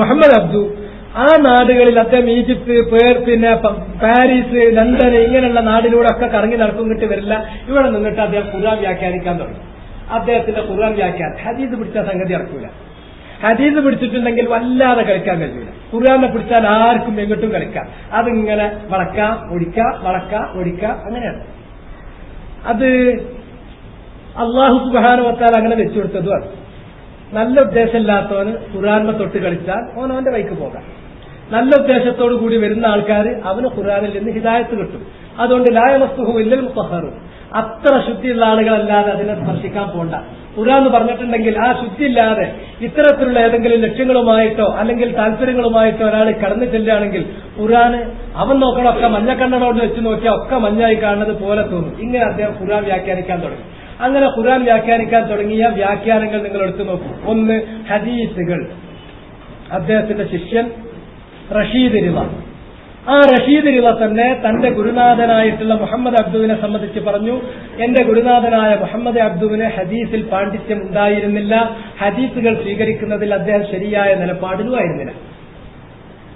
മുഹമ്മദ് അബ്ദു ആ നാടുകളിൽ അദ്ദേഹം ഈജിപ്ത്, പാരീസ്, ലണ്ടൻ ഇങ്ങനെയുള്ള നാടിലൂടെ ഒക്കെ കറങ്ങി നടക്കുന്നിട്ട് വരില്ല. ഇവിടെ നിന്നിട്ട് അദ്ദേഹം ഖുർആൻ വ്യാഖ്യാനിക്കാൻ തുടങ്ങി. അദ്ദേഹത്തിന്റെ ഖുർആൻ വ്യാഖ്യാനം ഹദീസ് പിടിച്ച സംഗതി ഇറക്കൂല. ഹദീസ് പിടിച്ചിട്ടുണ്ടെങ്കിൽ വല്ലാതെ കളിക്കാൻ കഴിയൂല. ഖുർആനെ പിടിച്ചാൽ ആർക്കും എങ്ങോട്ടും കളിക്കാം. അതിങ്ങനെ വളക്കാം ഒടിക്കാം അങ്ങനെയാണ്. അത് അല്ലാഹു സുബ്ഹാനഹു വ തആല അങ്ങനെ വെച്ചു കൊടുത്തതുമാണ്. നല്ല ഉദ്ദേശമില്ലാത്തവന് ഖുർആനെ തൊട്ട് കളിച്ചാൽ അവന്റെ വഴിക്ക് പോകാം. നല്ല ഉദ്ദേശത്തോടു കൂടി വരുന്ന ആൾക്കാർ അവന് ഖുർആനിൽ നിന്ന് ഹിദായത്ത് കിട്ടും. അതുകൊണ്ട് ലാ യമസ്സുഹു ഇല്ലൽ മുത്തഹ്ഹറൂൻ, അത്ര ശുദ്ധിയുള്ള ആളുകളല്ലാതെ അതിനെ സ്പർശിക്കാൻ പോണ്ട. ഖുർആൻ എന്ന് പറഞ്ഞിട്ടുണ്ടെങ്കിൽ ആ ശുദ്ധിയില്ലാതെ ഇത്തരത്തിലുള്ള ഏതെങ്കിലും ലക്ഷ്യങ്ങളുമായിട്ടോ അല്ലെങ്കിൽ താല്പര്യങ്ങളുമായിട്ടോ ഒരാൾ കടന്നു ചെല്ലുകയാണെങ്കിൽ ഖുർആന് അവൻ നോക്കണമൊക്കെ മഞ്ഞക്കണ്ണടോട് വെച്ച് നോക്കിയാൽ ഒക്കെ മഞ്ഞായി കാണുന്നത് പോലെ തോന്നും. ഇങ്ങനെ അദ്ദേഹം ഖുർആൻ വ്യാഖ്യാനിക്കാൻ തുടങ്ങി. അങ്ങനെ ഖുർആൻ വ്യാഖ്യാനിക്കാൻ തുടങ്ങിയ വ്യാഖ്യാനങ്ങൾ നിങ്ങൾ എടുത്തു നോക്കൂ. ഒന്ന്, ഹദീസുകൾ. അദ്ദേഹത്തിന്റെ ശിഷ്യൻ റഷീദ് റിള, ആ റഷീദ് റിള തന്നെ തന്റെ ഗുരുനാഥനായിട്ടുള്ള മുഹമ്മദ് അബ്ദുവിനെ സംബന്ധിച്ച് പറഞ്ഞു, എന്റെ ഗുരുനാഥനായ മുഹമ്മദ് അബ്ദുവിന് ഹദീസിൽ പാണ്ഡിത്യം ഉണ്ടായിരുന്നില്ല, ഹദീസുകൾ സ്വീകരിക്കുന്നതിൽ അദ്ദേഹം ശരിയായ നിലപാടിലുമായിരുന്നില്ല,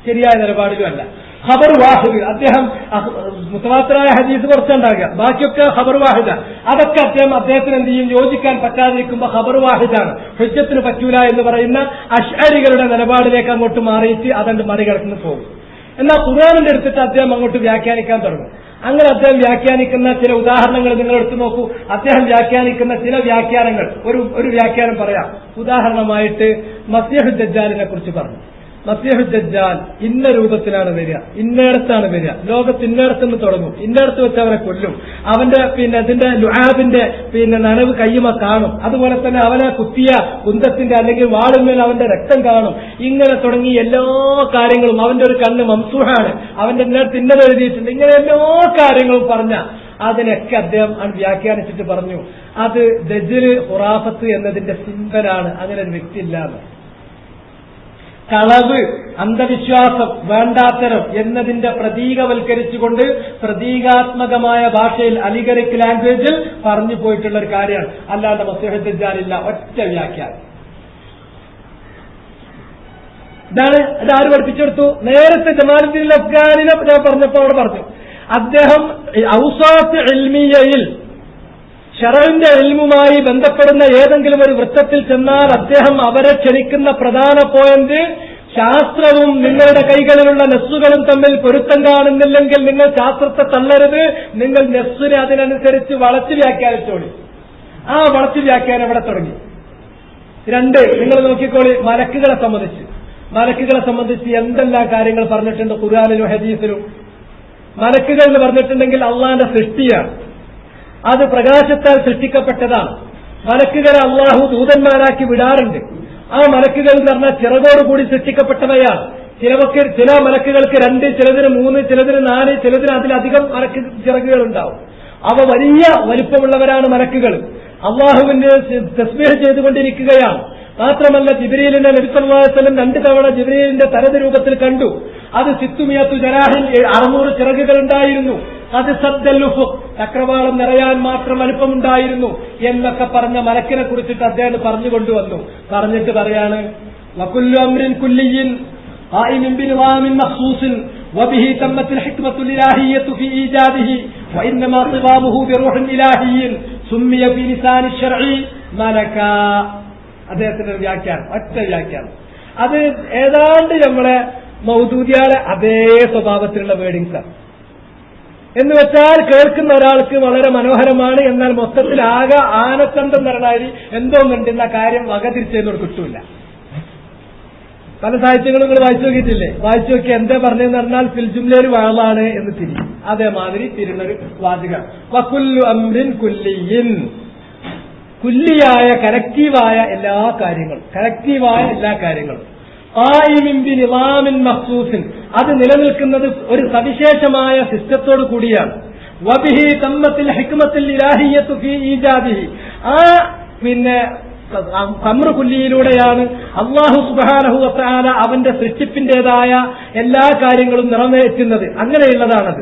ശരിയായ നിലപാടിലുമല്ല. ഖബർ വാഹിദ്, അദ്ദേഹം മുതവാത്തിറായ ഹദീസ് കുറച്ചുണ്ടാകുക, ബാക്കിയൊക്കെ ഖബർ വാഹിദ. അതൊക്കെ അദ്ദേഹത്തിന് എന്ത് ചെയ്യും, യോജിക്കാൻ പറ്റാതിരിക്കുമ്പോൾ ഖബർ വാഹിദാണ്, ഹുജ്ജത്തിന് പറ്റൂല എന്ന് പറയുന്ന അശ്അരികളുടെ നിലപാടിലേക്ക് അങ്ങോട്ട് മാറിയിട്ട് അതണ്ട് മറികടന്ന് പോകും. എന്നാൽ ഖുർആനിന്റെ എടുത്തിട്ട് അദ്ദേഹം അങ്ങോട്ട് വ്യാഖ്യാനിക്കാൻ തുടങ്ങും. അങ്ങനെ അദ്ദേഹം വ്യാഖ്യാനിക്കുന്ന ചില ഉദാഹരണങ്ങൾ നിങ്ങൾ എടുത്തു നോക്കൂ. അദ്ദേഹം വ്യാഖ്യാനിക്കുന്ന ചില വ്യാഖ്യാനങ്ങൾ, ഒരു വ്യാഖ്യാനം പറയാം. ഉദാഹരണമായിട്ട് മസീഹുദ് ദജ്ജാലിനെ കുറിച്ച് പറഞ്ഞു. മസീഹുദ് ദജ്ജാൽ ഇന്ന രൂപത്തിലാണ് വരിക, ഇന്നയിടത്താണ് വരിക, ലോകത്ത് ഇന്നയിടത്തുനിന്ന് തുടങ്ങും, ഇന്നയിടത്ത് വെച്ച് അവരെ കൊല്ലും, അവന്റെ ഇതിന്റെ ലുആബിന്റെ നനവ് കയ്യുമ കാണും, അതുപോലെ തന്നെ അവനെ കുത്തിയ കുന്തത്തിന്റെ അല്ലെങ്കിൽ വാളുമേൽ അവന്റെ രക്തം കാണും. ഇങ്ങനെ തുടങ്ങി എല്ലാ കാര്യങ്ങളും, അവന്റെ ഒരു കണ്ണ് മംസൂഹാണ്, അവന്റെ ഇന്നടത്ത് ഇന്നത് എഴുതിയിട്ടുണ്ട്, ഇങ്ങനെ എല്ലാ കാര്യങ്ങളും പറഞ്ഞ അതിനൊക്കെ അദ്ദേഹം വ്യാഖ്യാനിച്ചിട്ട് പറഞ്ഞു അത് ദജ്ജല് ഖുറാഫത്ത് എന്നതിന്റെ സിംബലാണ്, അങ്ങനെ ഒരു വ്യക്തി ഇല്ലാന്ന്. കളവ്, അന്ധവിശ്വാസം, വേണ്ടാത്തരം എന്നതിന്റെ പ്രതീകവൽക്കരിച്ചുകൊണ്ട് പ്രതീകാത്മകമായ ഭാഷയിൽ അലിഗറിക് ലാംഗ്വേജിൽ പറഞ്ഞു പോയിട്ടുള്ള ഒരു കാര്യമാണ്. അല്ലാണ്ട് മസീഹുദ് ദജ്ജാലില്ല, ഒറ്റ വ്യാഖ്യാനം. ഇതാര് പഠിപ്പിച്ചെടുത്തു? നേരത്തെ ജമാലുദ്ദീൻ അഫ്ഗാനിനെ ഞാൻ പറഞ്ഞപ്പോൾ അവിടെ പറഞ്ഞു, അദ്ദേഹം ഔസാത്ത് ഇൽമിയയിൽ ശറഇന്റെ ഇൽമുമായി ബന്ധപ്പെടുന്ന ഏതെങ്കിലും ഒരു വൃത്തത്തിൽ ചെന്നാൽ അദ്ദേഹം അവരെ ക്ഷണിക്കുന്ന പ്രധാന പോയിന്റ്, ശാസ്ത്രവും നിങ്ങളുടെ കൈകളിലുള്ള നെസ്സുകളും തമ്മിൽ പൊരുത്തം കാണുന്നില്ലെങ്കിൽ നിങ്ങൾ ശാസ്ത്രത്തെ തള്ളരുത്, നിങ്ങൾ നെസ്സിനെ അതിനനുസരിച്ച് വളച്ചു വ്യാഖ്യാനിച്ചോളി. ആ വളച്ചു വ്യാഖ്യാനം ഇവിടെ തുടങ്ങി. രണ്ട്, നിങ്ങൾ നോക്കിക്കോളി, മലക്കുകളെ സംബന്ധിച്ച് എന്തെല്ലാം കാര്യങ്ങൾ പറഞ്ഞിട്ടുണ്ട് ഖുർആനിലും ഹദീസിലും. മലക്കുകൾ എന്ന് പറഞ്ഞിട്ടുണ്ടെങ്കിൽ അള്ളാന്റെ സൃഷ്ടിയാണ്, അത് പ്രകാശത്താൽ സൃഷ്ടിക്കപ്പെട്ടതാണ്. മലക്കുകളെ അള്ളാഹു ദൂതന്മാരാക്കി വിടാറുണ്ട്. ആ മലക്കുകൾ എന്ന് പറഞ്ഞാൽ ചിറകോടുകൂടി സൃഷ്ടിക്കപ്പെട്ടവയാണ്. ചില മലക്കുകൾക്ക് 2, ചിലതിന് 3, ചിലതിന് 4, ചിലതിന് അതിലധികം ചിറകുകളുണ്ടാവും. അവ വലിയ വലിപ്പമുള്ളവരാണ് മലക്കുകൾ. അള്ളാഹുവിന്റെ തസ്ബീഹ് ചെയ്തുകൊണ്ടിരിക്കുകയാണ്. മാത്രമല്ല ജിബ്രീലിനെ നബി സല്ലല്ലാഹു അലൈഹി വസല്ലം 2 തവണ ജിബ്രീലിന്റെ തരത് രൂപത്തിൽ കണ്ടു. അത് 600 ജനാഹിൻ 600 ചിറകുകൾ ഉണ്ടായിരുന്നു. അത് സദ്ദല്ലുഫുഖ്, ചക്രവാളം നിറയാൻ മാത്രം വലുപ്പമുണ്ടായിരുന്നു എന്നൊക്കെ പറഞ്ഞ മലക്കിനെ കുറിച്ചിട്ട് അദ്ദേഹം പറഞ്ഞുകൊണ്ടുവന്നു. പറഞ്ഞിട്ട് പറയാണ്, വകുല്ലു അംരിൻ കുല്ലിയിൻ ഖായിമിൻ ബിനിവാമിൻ മഖ്സൂസിൻ വബിഹി തമ്മത്തിൽ ഹിക്മത്തുൽ ഇലാഹിയ്യത്തു ഫീ ഈജാദിഹി വഇന്നമാ ഖിവാമുഹു ബിറൂഹിൻ ഇലാഹിയ്യിൻ സുമ്മിയ ഫീ ലിസാനി ശർഈ മലക. അദ്ദേഹത്തിന്റെ വ്യാഖ്യാനം, ഒറ്റ വ്യാഖ്യാനം. അത് ഏതാണ്ട് നമ്മളെ മൗദൂദിയാളെ അതേ സ്വഭാവത്തിലുള്ള വേർഡിങ്സാണ്. എന്ന് വെച്ചാൽ കേൾക്കുന്ന ഒരാൾക്ക് വളരെ മനോഹരമാണ്, എന്നാൽ മൊത്തത്തിൽ ആകെ ആനച്ചന്തം നിറനായി എന്തോ കണ്ടുന്ന കാര്യം വകതിരിച്ചതിനോട് കിട്ടൂല. പല സാഹിത്യങ്ങളും നിങ്ങൾ വായിച്ചു നോക്കിയിട്ടില്ലേ? വായിച്ചു നോക്കി എന്താ പറഞ്ഞതെന്ന് പറഞ്ഞാൽ ഫിൽ ജുംലയിൽ വഅളാണ് എന്ന് തിരിയും. അതേമാതിരി തിരുന്നൊരു വാചകമാണ്. വകുല്ലു അംരിൻ കുല്ലിയിൻ, കുല്ലിയായ കലക്റ്റീവായ എല്ലാ കാര്യങ്ങളും ഖായിമിൻ ബിനിളാമിൻ മഖ്സൂസിൻ, അത് നിലനിൽക്കുന്നത് ഒരു സവിശേഷമായ സിസ്റ്റത്തോട് കൂടിയാണ്. വബിഹി തമ്മത്തിൽ ഹിക്മത്തുൽ ഇലാഹിയ്യത്തു ഫീ ഈജാദിഹി, ആ പിന്നെ അംറു കുല്ലിയിലൂടെയാണ് അല്ലാഹു സുബ്ഹാനഹു വ തആല അവന്റെ സൃഷ്ടിപ്പിന്റേതായ എല്ലാ കാര്യങ്ങളും നിറവേറ്റുന്നത്. അങ്ങനെയുള്ളതാണത്.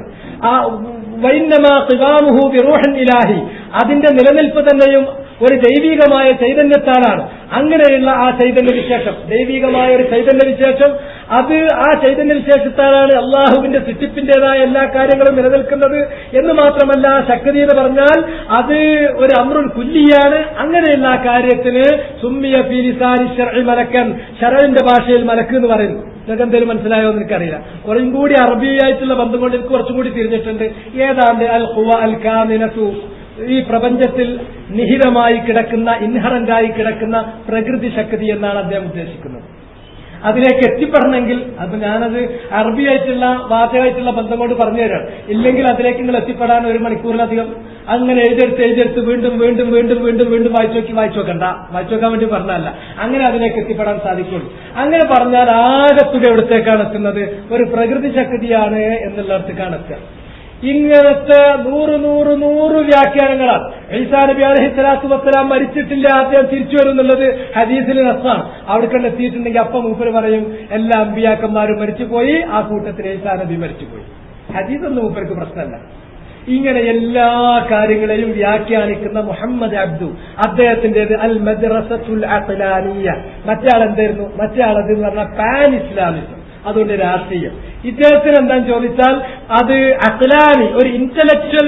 വൈന്നമാ ഖിവാമുഹു ബിറൂഹിൻ ഇലാഹി, അതിന്റെ നിലനിൽപ്പ് തന്നെയും ഒരു ദൈവികമായ ചൈതന്യത്താലാണ്. അങ്ങനെയുള്ള ആ ചൈതന്യ വിശേഷം, ദൈവികമായ ഒരു ചൈതന്യ വിശേഷം, അത് ആ ചൈതന്യ വിശേഷത്താലാണ് അള്ളാഹുവിന്റെ സൃഷ്ടിപ്പിന്റേതായ എല്ലാ കാര്യങ്ങളും നിലനിൽക്കുന്നത് എന്ന് മാത്രമല്ല, ശക്തി എന്ന് പറഞ്ഞാൽ അത് ഒരു അമ്രുൽ കുല്ലിയാണ്. അങ്ങനെയുള്ള ആ കാര്യത്തിന് സുമ്മിയ ഫീ ലിസാനി ശർഇ മലക്കൻ, ശർഇന്റെ ഭാഷയിൽ മലക്ക് എന്ന് പറയുന്നു. നിങ്ങൾക്ക് എന്തെങ്കിലും മനസ്സിലായോ എന്ന് എനിക്കറിയില്ല. കുറച്ചും കൂടി അറബിയായിട്ടുള്ള ബന്ധം കൊണ്ട് എനിക്ക് കുറച്ചും കൂടി തിരിഞ്ഞിട്ടുണ്ട്. ഏതാണ്ട് അൽ ഖുവ അൽ കാമിനതു, ഈ പ്രപഞ്ചത്തിൽ നിഹിതമായി കിടക്കുന്ന, ഇൻഹറന്റായി കിടക്കുന്ന പ്രകൃതി ശക്തി എന്നാണ് അദ്ദേഹം ഉദ്ദേശിക്കുന്നത്. അതിലേക്ക് എത്തിപ്പെടണമെങ്കിൽ അത് ഞാനത് അറബിയായിട്ടുള്ള വാചകമായിട്ടുള്ള ബന്ധം കൊണ്ട് പറഞ്ഞുതരാം. ഇല്ലെങ്കിൽ അതിലേക്ക് നിങ്ങൾ എത്തിപ്പെടാൻ 1 മണിക്കൂറിലധികം അങ്ങനെ എഴുതെടുത്ത് വീണ്ടും വീണ്ടും വീണ്ടും വീണ്ടും വീണ്ടും വായിച്ചു നോക്കാൻ വേണ്ടി പറഞ്ഞല്ല. അങ്ങനെ അതിലേക്ക് എത്തിപ്പെടാൻ സാധിക്കുള്ളൂ. അങ്ങനെ പറഞ്ഞാൽ ആകത്തുക എവിടത്തേക്കാണ് എത്തുന്നത്? ഒരു പ്രകൃതി ശക്തിയാണ് എന്നുള്ളിടത്തേക്കാണ് എത്തുക. ഇങ്ങനത്തെ 100 വ്യാഖ്യാനങ്ങളാണ്. ഈസാ നബി അലൈഹിസ്സലാത്തു വസ്സലാം മരിച്ചിട്ടില്ല, അദ്ദേഹം തിരിച്ചു വരും എന്നുള്ളത് ഹദീസിൽ നസ്സാണ്. അവിടെ കണ്ട് എത്തിയിട്ടുണ്ടെങ്കിൽ അപ്പം മൂപ്പര് പറയും എല്ലാ അമ്പിയാക്കന്മാരും മരിച്ചുപോയി, ആ കൂട്ടത്തിൽ ഈസാ നബി മരിച്ചുപോയി. ഹദീസൊന്നും മൂപ്പർക്ക് പ്രശ്നമല്ല. ഇങ്ങനെ എല്ലാ കാര്യങ്ങളെയും വ്യാഖ്യാനിക്കുന്ന മുഹമ്മദ് അബ്ദു, അദ്ദേഹത്തിന്റേത് അൽ മദ്റസത്തുൽ അഖ്ലാനിയ. മറ്റേയാളെന്തായിരുന്നു? മറ്റേയാളെന്ന് പറഞ്ഞാൽ പാൻ ഇസ്ലാമിസം, അതുകൊണ്ട് രാഷ്ട്രീയം. ഇദ്ദേഹത്തിന് എന്താന്ന് ചോദിച്ചാൽ അത് അഖ്ലാനി, ഒരു ഇന്റലക്ച്വൽ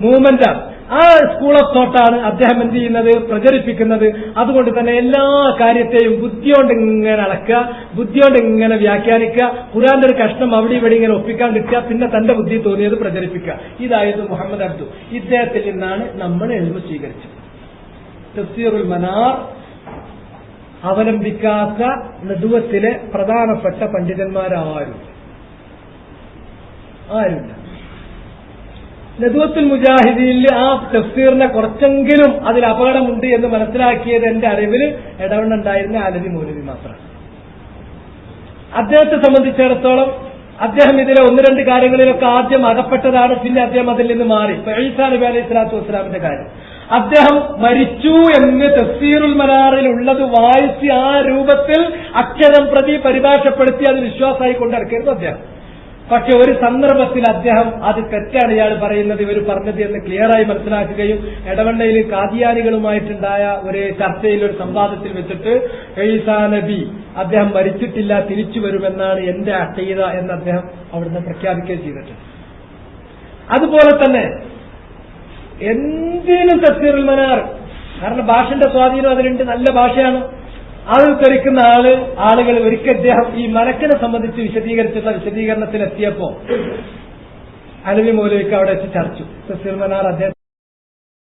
മൂവ്മെന്റാണ്. ആ സ്കൂൾ ഓഫ് തോട്ടാണ് അദ്ദേഹം എന്ത് ചെയ്യുന്നത്? പ്രചരിപ്പിക്കുന്നത്. അതുകൊണ്ട് തന്നെ എല്ലാ കാര്യത്തെയും ബുദ്ധിയോണ്ട് ഇങ്ങനെ അളക്കുക, ബുദ്ധിയോണ്ട് ഇങ്ങനെ വ്യാഖ്യാനിക്കുക, ഖുർആന്റെ ഒരു കഷ്ണം അവിടെ ഇവിടെ ഇങ്ങനെ ഒപ്പിക്കാൻ കിട്ടുക, പിന്നെ തന്റെ ബുദ്ധി തോന്നിയത് പ്രചരിപ്പിക്കുക. ഇതായിരുന്നു മുഹമ്മദ് അബ്ദു. ഇദ്ദേഹത്തിൽ നിന്നാണ് നമ്മൾ എൽമു സ്വീകരിച്ചത്. തഫ്സീറുൽ മനാർ അവലംബിക്കാത്ത നദുവത്തിലെ പ്രധാനപ്പെട്ട പണ്ഡിതന്മാരാരുമില്ല. നദുവത്തുൽ മുജാഹിദീനിൽ ആ തഫ്സീറിനെ കുറച്ചെങ്കിലും അതിൽ അപകടമുണ്ട് എന്ന് മനസ്സിലാക്കിയത് എന്റെ അറിവിൽ ഇടവണ്ണുണ്ടായിരുന്ന അലവി മൗലവി മാത്രമാണ്. അദ്ദേഹത്തെ സംബന്ധിച്ചിടത്തോളം അദ്ദേഹം ഇതിലെ 1-2 കാര്യങ്ങളിലൊക്കെ ആദ്യം അകപ്പെട്ടതാണ്. പിന്നെ അദ്ദേഹം അതിൽ നിന്ന് മാറി. ഈസാ നബി അലൈഹി സ്വലാത്തു വസ്സലാമിന്റെ കാര്യം, അദ്ദേഹം മരിച്ചു എന്ന് തഫ്സീറുൽ മനാറിൽ ഉള്ളത് വായിച്ച് ആ രൂപത്തിൽ അക്ഷരം പ്രതി പരിഭാഷപ്പെടുത്തി അത് വിശ്വാസമായി കൊണ്ടിറക്കരുത് അദ്ദേഹം. പക്ഷെ ഒരു സന്ദർഭത്തിൽ അദ്ദേഹം അത് തെറ്റാണ് ഇയാൾ പറയുന്നത്, ഇവർ പറഞ്ഞത് എന്ന് ക്ലിയറായി മനസ്സിലാക്കുകയും ഇടവണ്ണയിൽ കാദിയാനികളുമായിട്ടുണ്ടായ ഒരു ചർച്ചയിൽ, ഒരു സംവാദത്തിൽ വെച്ചിട്ട് ഈസാ നബി അദ്ദേഹം മരിച്ചിട്ടില്ല, തിരിച്ചു വരുമെന്നാണ് എന്റെ അഖീദ എന്ന് അദ്ദേഹം അവിടുന്ന് പ്രഖ്യാപിക്കുകയും ചെയ്തിട്ടുണ്ട്. അതുപോലെ തന്നെ എന്തിനും തഫ്സീറുൽ മനാർ, കാരണം ഭാഷന്റെ സ്വാധീനം അതിലുണ്ട്, നല്ല ഭാഷയാണ്. അത് ധരിക്കുന്ന ആളുകൾ ഒരിക്കൽ അദ്ദേഹം ഈ മലക്കിനെ സംബന്ധിച്ച് വിശദീകരിച്ചിട്ടുള്ള വിശദീകരണത്തിലെത്തിയപ്പോ അലവി മൗലവിക്ക് അവിടെ വെച്ച് ചർച്ചു. തഫ്സീറുൽ മനാർ അദ്ദേഹം